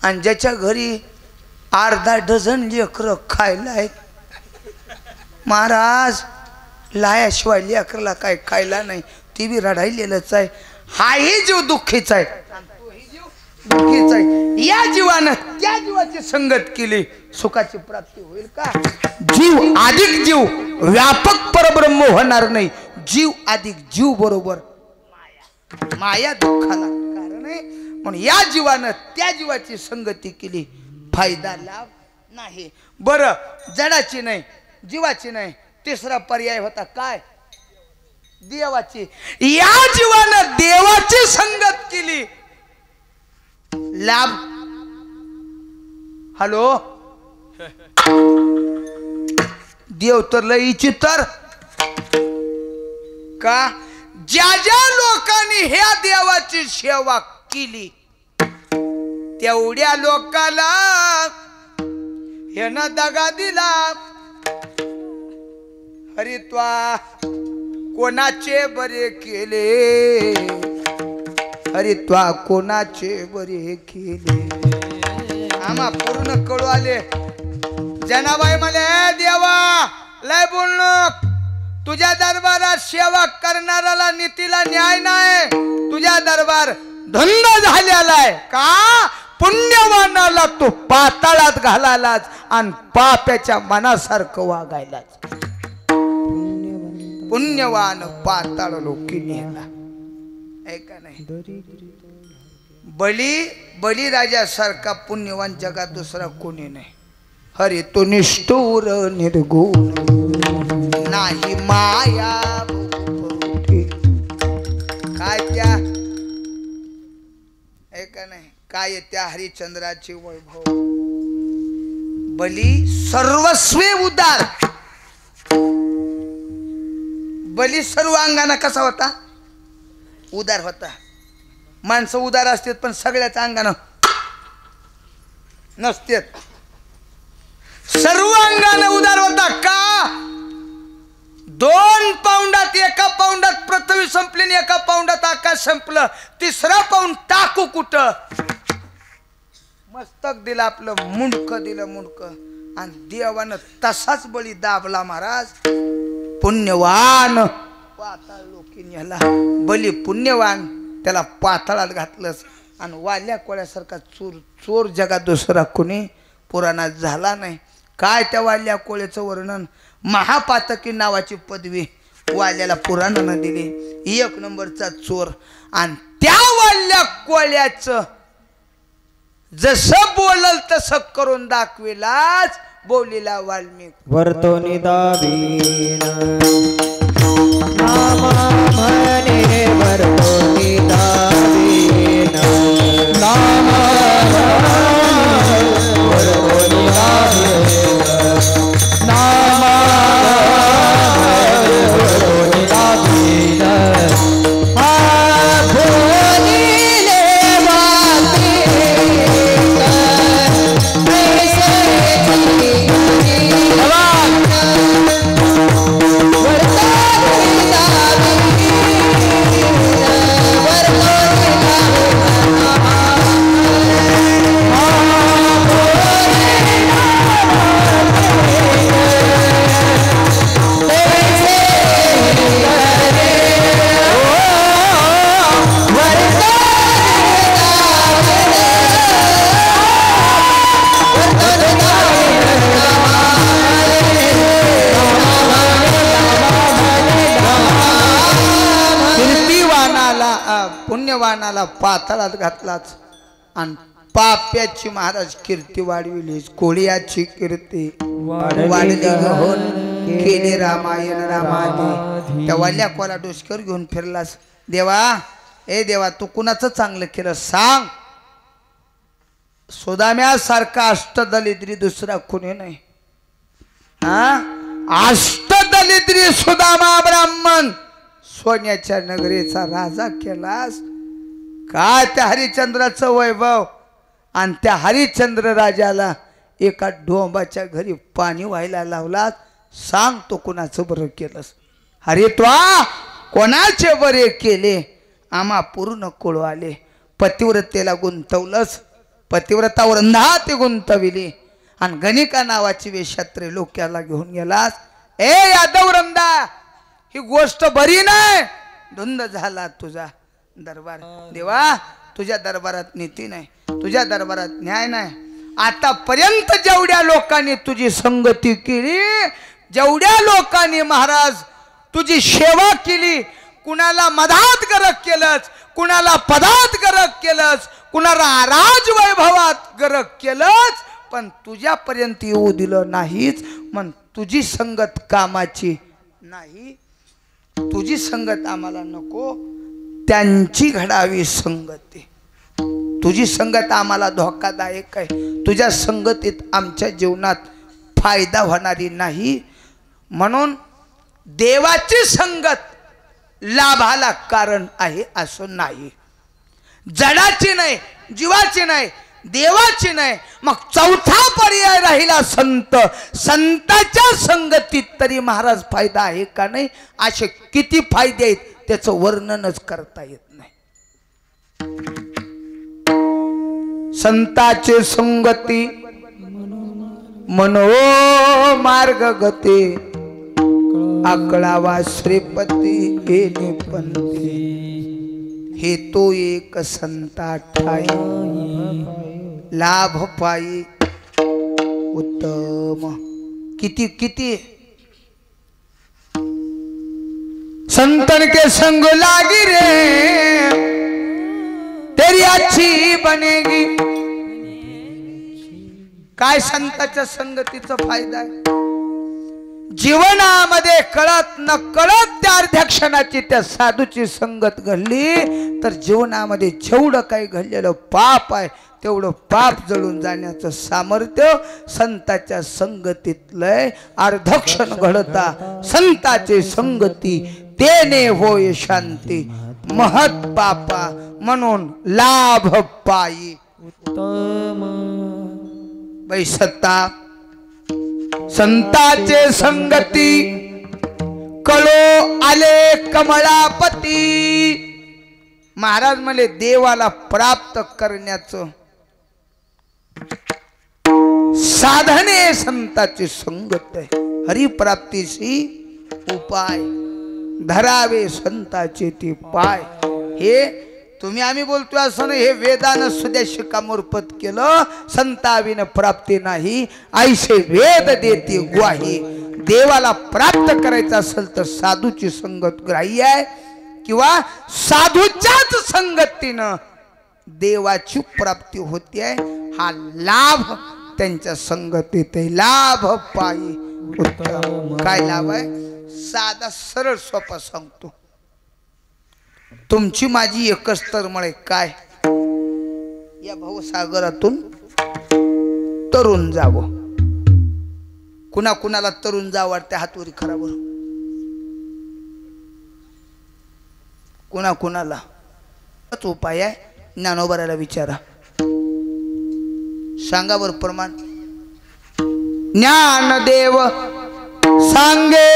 आणि ज्याच्या घरी अर्धा डझन लेकरं खायला आहेत, महाराज लायाशिवाय लेकरला काय खायला नाही, ती बी रडायलेलंच आहे. हाही जीव दुःखीचा आहे, दुःखीचा आहे. या जीवानं त्या जीवाची संगत केली, सुखाची प्राप्ती होईल का? जीव अधिक जीव व्यापक परब्रह्म होणार नाही. जीव अधिक जीव बरोबर माया दुःखाला कारण आहे. म्हणून या जीवानं त्या जीवाची संगती केली, फायदा लाभ नाही. बरं जडाची नाही, जीवाची नाही, तिसरा पर्याय होता काय? देवाची. या जीवानं देवाची संगत केली, लाभ. हॅलो देव तर लय इचितर का? ज्या ज्या लोकांनी ह्या देवाची सेवा केली तेवढ्या लोकाला ह्यानं दगा दिला. हरित्वा कोणाचे बरे केले, हरित्वा कोणाचे बरे केले. आम्हा पूर्ण कळू आले. जनाबाई मला देवा लय बोलणं, तुझ्या दरबारात सेवा करणाऱ्याला नीतीला न्याय नाही. तुझ्या दरबार धंद झालेला आहे का? पुण्यवानाला तू पाताळात घालायलाच आणि पाप्याच्या मनासारखं वागायलाच. पुण्यवान पाताळ लोकी नेला ऐका नाही. बळीराजासारखा पुण्यवान जगात दुसरा कोणी नाही. हरे तो निष्ठुर निर्गुण नाही माया. काय त्या ऐका नाही काय त्या हरिश्चंद्राचे वैभव. बली सर्वस्वे उदार, बली सर्व अंगाना कसा होता? उदार होता. माणसं उदार असतात पण सगळ्याच अंगानं नसतात. सर्व अंगाने उदार होता का? 2 पाऊंडात 1 पाऊंडात पृथ्वी संपली आणि 1 पाऊंडात आकाश संपलं. 3रा पाऊंड टाकू कुठं? मस्तक दिलं आपलं, मुंडकं दिलं मुंडकं. आणि देवानं तसाच बळी दाबला महाराज. पुण्यवान पाताळ लोकी नेला. बली पुण्यवान त्याला पाताळात घातलंच. आणि वाल्या कोळ्यासारखा चोर जगात दुसरा कुणी पुराणात झाला नाही. काय त्या वाल्या कोळ्याचं वर्णन. महापातकी नावाची पदवी वाल्याला पुराणानं दिली. 1 नंबरचा चोर. आणि त्या वाल्या कोळ्याचं जसं बोलल तसं करून दाखविलाच बोलीला वाल्मिक. वर्तोनी दावीन नामा म्हणे वर्तोनी दावीन नामा वर्तोनी दावीन नामा वर्तोनी दावीन पुण्यवानाला पाताळात घातलाच. आणि पाप्याची महाराज कीर्ती वाढविली. कोळ्याची कीर्ती वाढली गहन केली रामायण रामादी. त्या वाल्या कोला डोसक्यावर घेऊन फिरलास. देवा ए देवा तू कुणाचं चांगलं केलं सांग. सुदाम्यासारखा अष्टदलिद्री दुसरा कुणी नाही. अष्टदलिद्री सुदामा ब्राह्मण सोन्याच्या नगरीचा राजा केलास. काय त्या हरिश्चंद्राचं वैभव. आणि त्या हरिश्चंद्र राजाला एका डोंबाच्या घरी पाणी व्हायला लावलास. सांग तो कुणाचं बरं केलंस? हरित्वा कोणाचे बरे केले? आम्हा पूर्ण कोळ आले. पतिव्रतेला गुंतवलंस. पतिव्रता वृंदात गुंतविली. आणि गणिका नावाची वेश्यात्री लोक्याला घेऊन गेलास. ए यादव वृंदा ही गोष्ट बरी नाही. धुंद झाला तुझा दरबार. देवा तुझ्या दरबारात नीती नाही. तुझ्या दरबारात न्याय नाही. आतापर्यंत जेवढ्या लोकांनी तुझी संगती केली, जेवढ्या लोकांनी महाराज तुझी सेवा केली, कुणाला मधात गरज केलंच, कुणाला पदात गरज केलंच, कुणाला राज वैभवात गरज केलंच, पण तुझ्यापर्यंत येऊ दिलं नाहीच. मग तुझी संगत कामाची नाही. तुझी संगत आम्हाला नको. त्यांची घडावी संगती. तुझी संगत आम्हाला धोकादायक आहे. तुझ्या संगतीत आमच्या जीवनात फायदा होणारी नाही. म्हणून देवाची संगत लाभाला कारण आहे असं नाही. जडाची नाही, जीवाची नाही, देवाची नाही. मग चौथा पर्याय राहिला संत. संताच्या संगतीत तरी महाराज फायदा आहे का नाही? असे किती फायदे आहेत त्याचं वर्णनच करता येत नाही. संताचे संगती मनो मार्ग गती. आकळावा श्रीपती गेले पंथी. हे तो एक संता ठाई लाभ पाई उत्तम. किती किती संतन के संग लागी रे तेरी अच्छी बनेगी. काय संताच्या संगतीचा फायदा आहे? जीवनामध्ये कळत न कळत त्या अध्यक्षणाची त्या साधूची संगत घडली तर जीवनामध्ये जेवढं काही घडलेलं पाप आहे तेवढं पाप जळून जाण्याचं सामर्थ्य संताच्या संगतीतलंय. अर्धक्षण घडता संताची संगती तेने होय शांती महत पापा म्हणून लाभ पायी उत्तम बैसत्ता संताचे संगती कलो आले कमळापती महाराज म्हणले देवाला प्राप्त करण्याचं साधने संताची संगत आहे हरिप्राप्तीशी उपाय धरावे संताचे ते पाय हे तुम्ही आम्ही बोलतोय असं नाही हे वेदानं सुद्धा शिकामोर्पत केलं संताविन प्राप्ती नाही ऐसे वेद देते ग्वाही देवाला प्राप्त करायचं असेल तर साधूची संगत ग्राह्य आहे किंवा साधूच्याच संगतीनं देवाची प्राप्ती होते हा लाभ त्यांच्या संगतीत लाभ पायी उत्तम काय लाभ आहे साधा सरळ सोपा सांगतो तुमची माझी एकच तरमळे काय या भवसागरातून तरुण जावं कुणा कुणाला तरुण जावं वाटते हातवरी खराब कुणा कुणाला उपाय आहे ज्ञानोबाराला विचारा सांगा बर प्रमाण ज्ञानदेव सांगे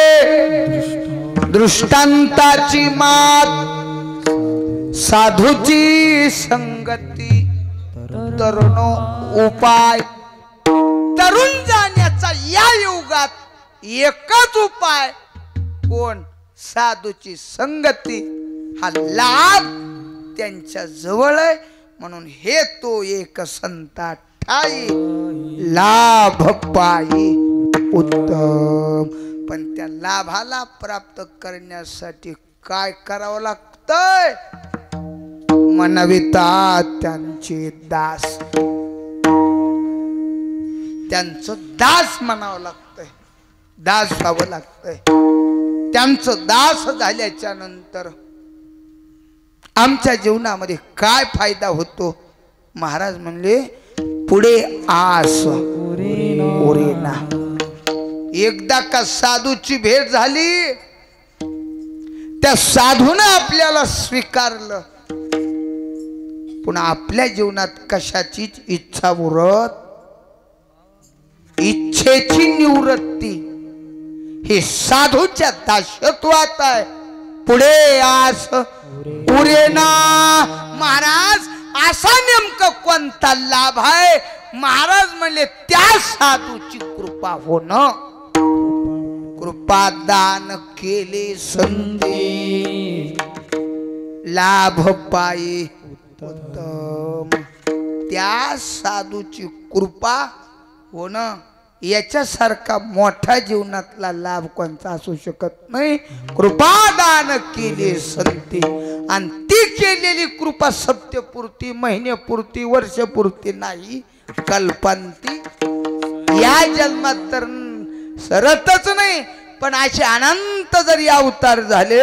दृष्टांताची मात साधूची संगती तरुणो उपाय तरुण जाण्याचा या युगात एकच उपाय कोण साधूची संगती हा लाभ त्यांच्या जवळ आहे म्हणून हे तो एक संता ठाई लाभ पायी उत्तम पण त्या लाभाला प्राप्त करण्यासाठी काय करावं लागतंय मनविता त्यांचे दास त्यांचं दास म्हणावं लागतंय दास व्हावं लागतंय त्यांचं दास झाल्याच्या नंतर आमच्या जीवनामध्ये काय फायदा होतो महाराज म्हणले पुढे आस ओरेना एकदा का साधूची भेट झाली त्या साधूने आपल्याला स्वीकारलं पुन्हा आपल्या जीवनात कशाचीच इच्छा उरत इच्छेची निवृत्ती हे साधूच्या दासत्वात आहे पुढे आस उरेना महाराज असा नेमका कोणता लाभ आहे महाराज म्हणले त्या साधूची कृपा होणं कृपा दान केले संधी लाभ पाये उत्तम त्या साधूची कृपा होणं याच्यासारखा मोठा जीवनातला लाभ कोणता असू शकत नाही कृपा दान केले संती आणि ती केलेली कृपा सत्यपूर्ती महिन्यापुरती वर्षपुरती नाही कल्पांती या जन्मात तर सरतच नाही पण असे अनंत जरी अवतार झाले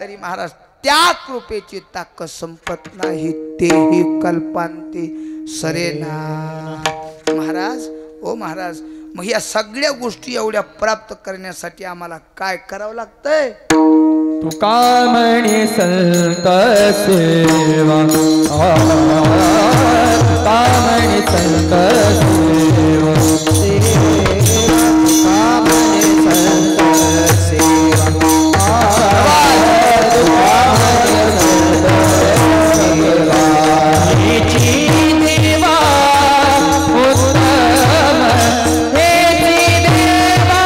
तरी महाराज त्या कृपेची ताकद संपत नाही तेही कल्पांती सरेना महाराज ओ महाराज मग या सगळ्या गोष्टी एवढ्या प्राप्त करण्यासाठी आम्हाला काय करावं लागतंय तुका म्हणे संत सेवा तुका म्हणे संत सेवा तुका म्हणे संत सेवा तुका म्हणे संत सेवा हेची देवा उत्तम हेची देवा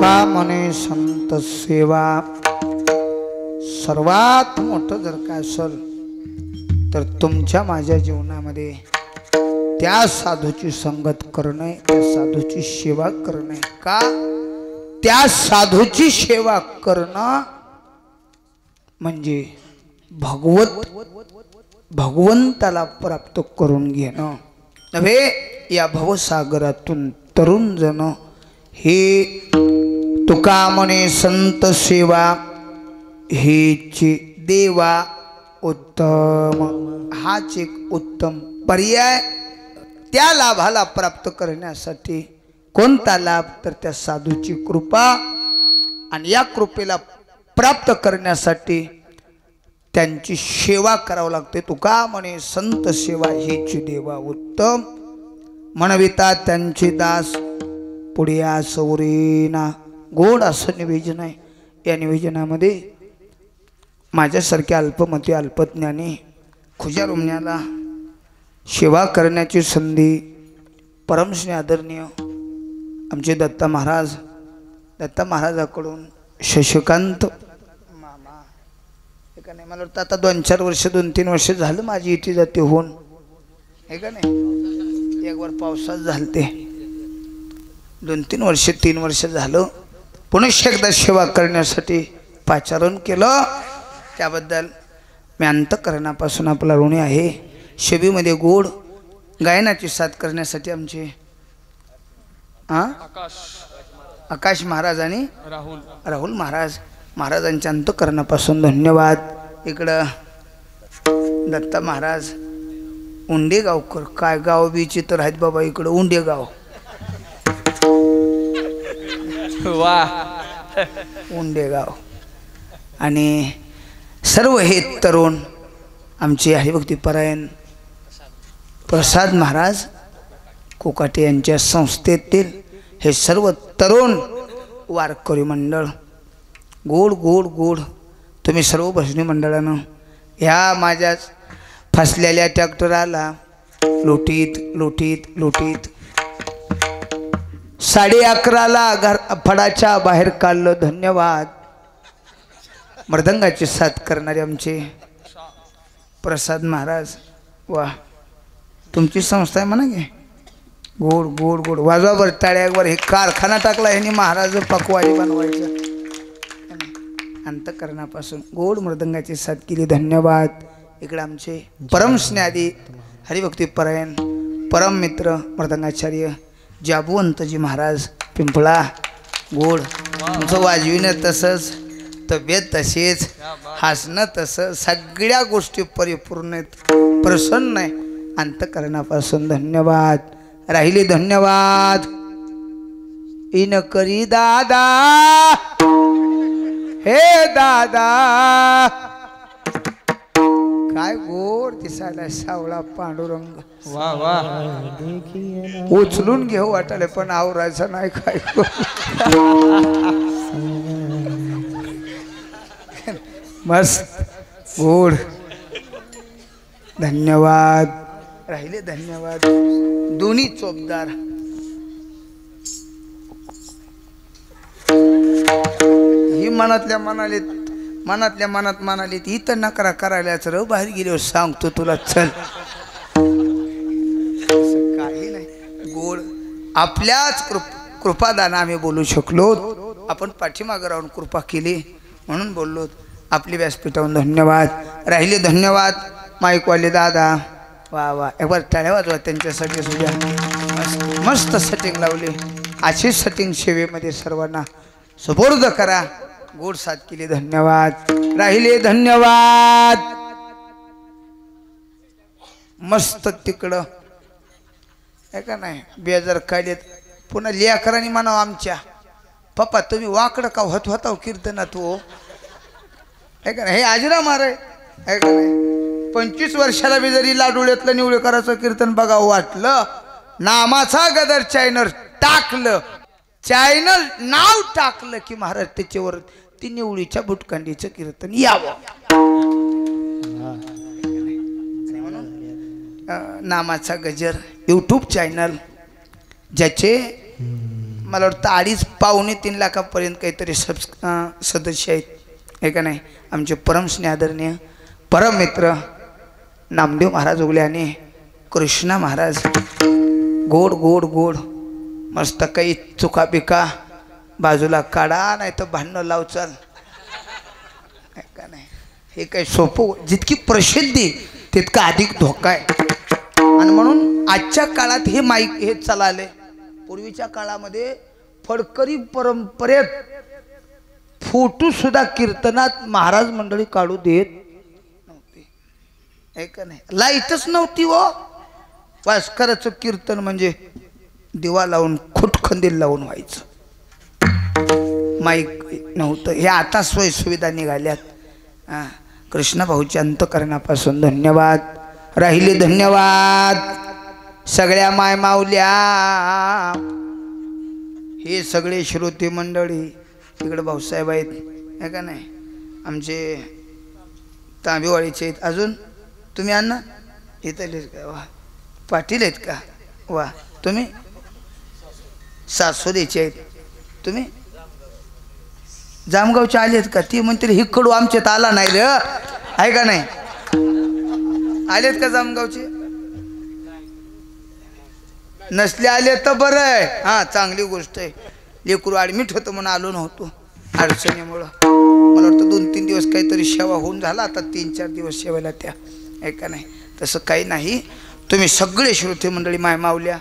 तुका म्हणे संत सेवा सर्वात मोठं जर काय असेल तर तुमच्या माझ्या जीवनामध्ये त्या साधूची संगत करणे, त्या साधूची सेवा करणे. का त्या साधूची सेवा करणं म्हणजे भगवंताला प्राप्त करून घेणं नव्हे. या भवसागरातून तरुण जण हे तुका म्हणे संत सेवा हेच देवा उत्तम, हाच एक उत्तम पर्याय. त्या लाभाला प्राप्त करण्यासाठी कोणता लाभ तर त्या साधूची कृपा, आणि या कृपेला प्राप्त करण्यासाठी त्यांची सेवा करावं लागते. तुका म्हणे संत सेवा हीच देवा उत्तम, म्हणविता त्यांचे दास पुढे सौरेना. गोड असं निवेदन आहे. या निवेदनामध्ये माझ्यासारख्या अल्पमती अल्पज्ञानी खुजा रुमण्याला सेवा करण्याची संधी परमश्री आदरणीय आमचे दत्ता महाराजाकडून शशिकांत मामा हे का नाही, मला वाटतं आता 2-4 वर्ष 2-3 वर्ष झालं माझी इथे जाते होऊन, हे का नाही. एक वर पावसात झालं ते 2-3 वर्ष 3 वर्ष झालं. पुन्हा एकदा सेवा करण्यासाठी पाचारण केलं. त्याबद्दल मी अंतःकरणापासून आपला ऋणी आहे. शेबीमध्ये गोड गायनाची साथ करण्यासाठी आमचे आकाश महाराज आणि राहुल महाराजांच्या अंतःकरणापासून धन्यवाद. इकडं दत्ता महाराज उंडे गावकर, काय गाव बीची तर आहेत बाबा इकडं उंडे गाव. उंडे गाव आणि सर्व हे तरुण आमचे हरिभक्तीपरायण प्रसाद महाराज कोकाटे यांच्या संस्थेतील हे सर्व तरुण वारकरी मंडळ, गोड गोड गोड तुम्ही सर्व भजनी मंडळानं ह्या माझ्या फसलेल्या ट्रॅक्टराला लोटीत लोटीत लोटीत 11:30ला घर फडाच्या बाहेर काढलं. धन्यवाद. मृदंगाची साथ करणारे आमचे प्रसाद महाराज. वा, तुमची संस्था आहे म्हणा की. गोड गोड गोड वाजवावर टाळ्यावर हे कारखाना टाकला ह्यांनी महाराज पकवाजी बनवायचं. अंतःकरणापासून गोड मृदंगाची साथ केली. धन्यवाद. इकडे आमचे परम स्नेहादी हरिभक्तीपरायण परम मित्र मृदंगाचार्य जाबुवंतजी महाराज पिंपळा. गोड तुमचं वाजविणं तसंच, तब्येत तसेच, हसणं तसं, सगळ्या गोष्टी परिपूर्ण आहेत. प्रसन्न आहे. अंतःकरणापासून धन्यवाद. राहिले धन्यवाद. इन करी दादा हे दादा. काय गोड दिसायला सावळा पांडुरंग. वा वा, उचलून घेऊ वाटाले पण आवरायचं नाही. काय मस्त गोड. धन्यवाद. राहिले धन्यवाद. दोन्ही चोपदार. ही मनातल्या मनात म्हणाली इथं नकरा करायलाच र बाहेर गेल्यावर सांगतो तुला चल. काही नाही. गोड आपल्याच कृपादान आम्ही बोलू शकलो. आपण पाठीमागं राहून कृपा केली म्हणून बोललो. आपली व्यासपीठावरून धन्यवाद. राहिले धन्यवाद. माईकवाले दादा. वा वा, एकबार टाळ्या वाजवा त्यांच्यासाठी सुद्धा. मस्त सेटिंग लावली. अशी सेटिंग सेवेमध्ये सर्वांना सुपूर्द करा. गोड साथ केली. धन्यवाद. राहिले धन्यवाद. मस्त तिकडं आहे का नाही बेजार काढलेत. पुन्हा लेकरांनी म्हणावं आमच्या पप्पा तुम्ही वाकडं का होता कीर्तनात हो, आहे का नाही. हे आजरा मार आहे का नाही. 25 वर्षाला बी जरी लाडुळ्यातलं निवळेकराचं कीर्तन बघावं वाटलं, नामाचा गदर चॅनल टाकलं, चॅनल नाव टाकलं की महाराज त्याच्यावर ती निवळीच्या बुटकांडीचं कीर्तन यावं. नामाचा गजर यूट्यूब चॅनल ज्याचे मला वाटतं 2.5-3 लाखापर्यंत काहीतरी सदस्य आहेत आहे का नाही. आमचे परम स्नेहादरणीय परम मित्र नामदेव महाराज उगले आणि कृष्णा महाराज. गोड गोड गोड मस्त काही चुका पिका बाजूला काढा नाही तर भांडणं लाव चाल का नाही. हे काही सोपं, जितकी प्रसिद्धी तितका अधिक धोका आहे. आणि म्हणून आजच्या काळात हे माईक हे चालले. पूर्वीच्या काळामध्ये फडकरी परंपरेत फोटो सुद्धा कीर्तनात महाराज मंडळी काढू देत नव्हती आहे का नाही. लाईटच नव्हती व वास्कराचं कीर्तन म्हणजे दिवा लावून खुटखंदील लावून व्हायचं. माईक नव्हतं. हे आता सोयी सुविधा निघाल्यात. कृष्ण भाऊच्या अंतकरणापासून धन्यवाद राहिले. धन्यवाद सगळ्या माय माऊल्या. हे सगळे श्रोते मंडळी इकडे भाऊसाहेब आहेत आहे का नाही. आमचे तांबेवाडीचे आहेत. अजून तुम्ही अण्णा इथले का. वा पाटील आहेत का. वा तुम्ही सासोदेचे आहेत. तुम्ही जामगावचे आलेत का. ती म्हणते ही कडू आमच्यात आला नाही रे आहे का नाही. आलेत का जामगावचे. नसले आले तर बरं आहे. हां चांगली गोष्ट आहे. लेकरू ॲडमिट होतं म्हणून आलो नव्हतो अडचणीमुळं. मला वाटतं 2-3 दिवस काहीतरी सेवा होऊन झाला. आता 3-4 दिवस सेवेला त्या आहे का नाही. तसं काही नाही. तुम्ही सगळे श्रोते मंडळी माय मावल्या.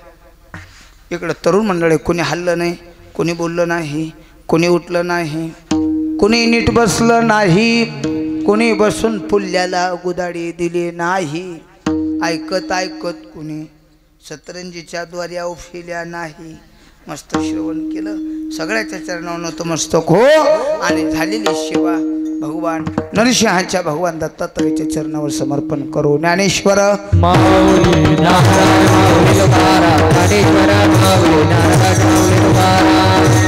इकडं तरुण मंडळी कोणी हल्लं नाही, कोणी बोललं नाही, कोणी उठलं नाही, कोणी नीट बसलं नाही, कोणी बसून पुल्याला गुदाडी दिली नाही. ऐकत ऐकत कोणी सतरंजीच्या द्वारे औफिल्या नाही. मस्त श्रवण केलं. सगळ्याच्या चरणावर नतमस्तक हो. आणि झालेली सेवा भगवान नरसिंहाच्या भगवान दत्तात्रयाच्या चरणावर समर्पण करू. ज्ञानेश्वर माऊली नारायण माऊली तुकाराम, ज्ञानेश्वर माऊली नारायण माऊली तुकाराम.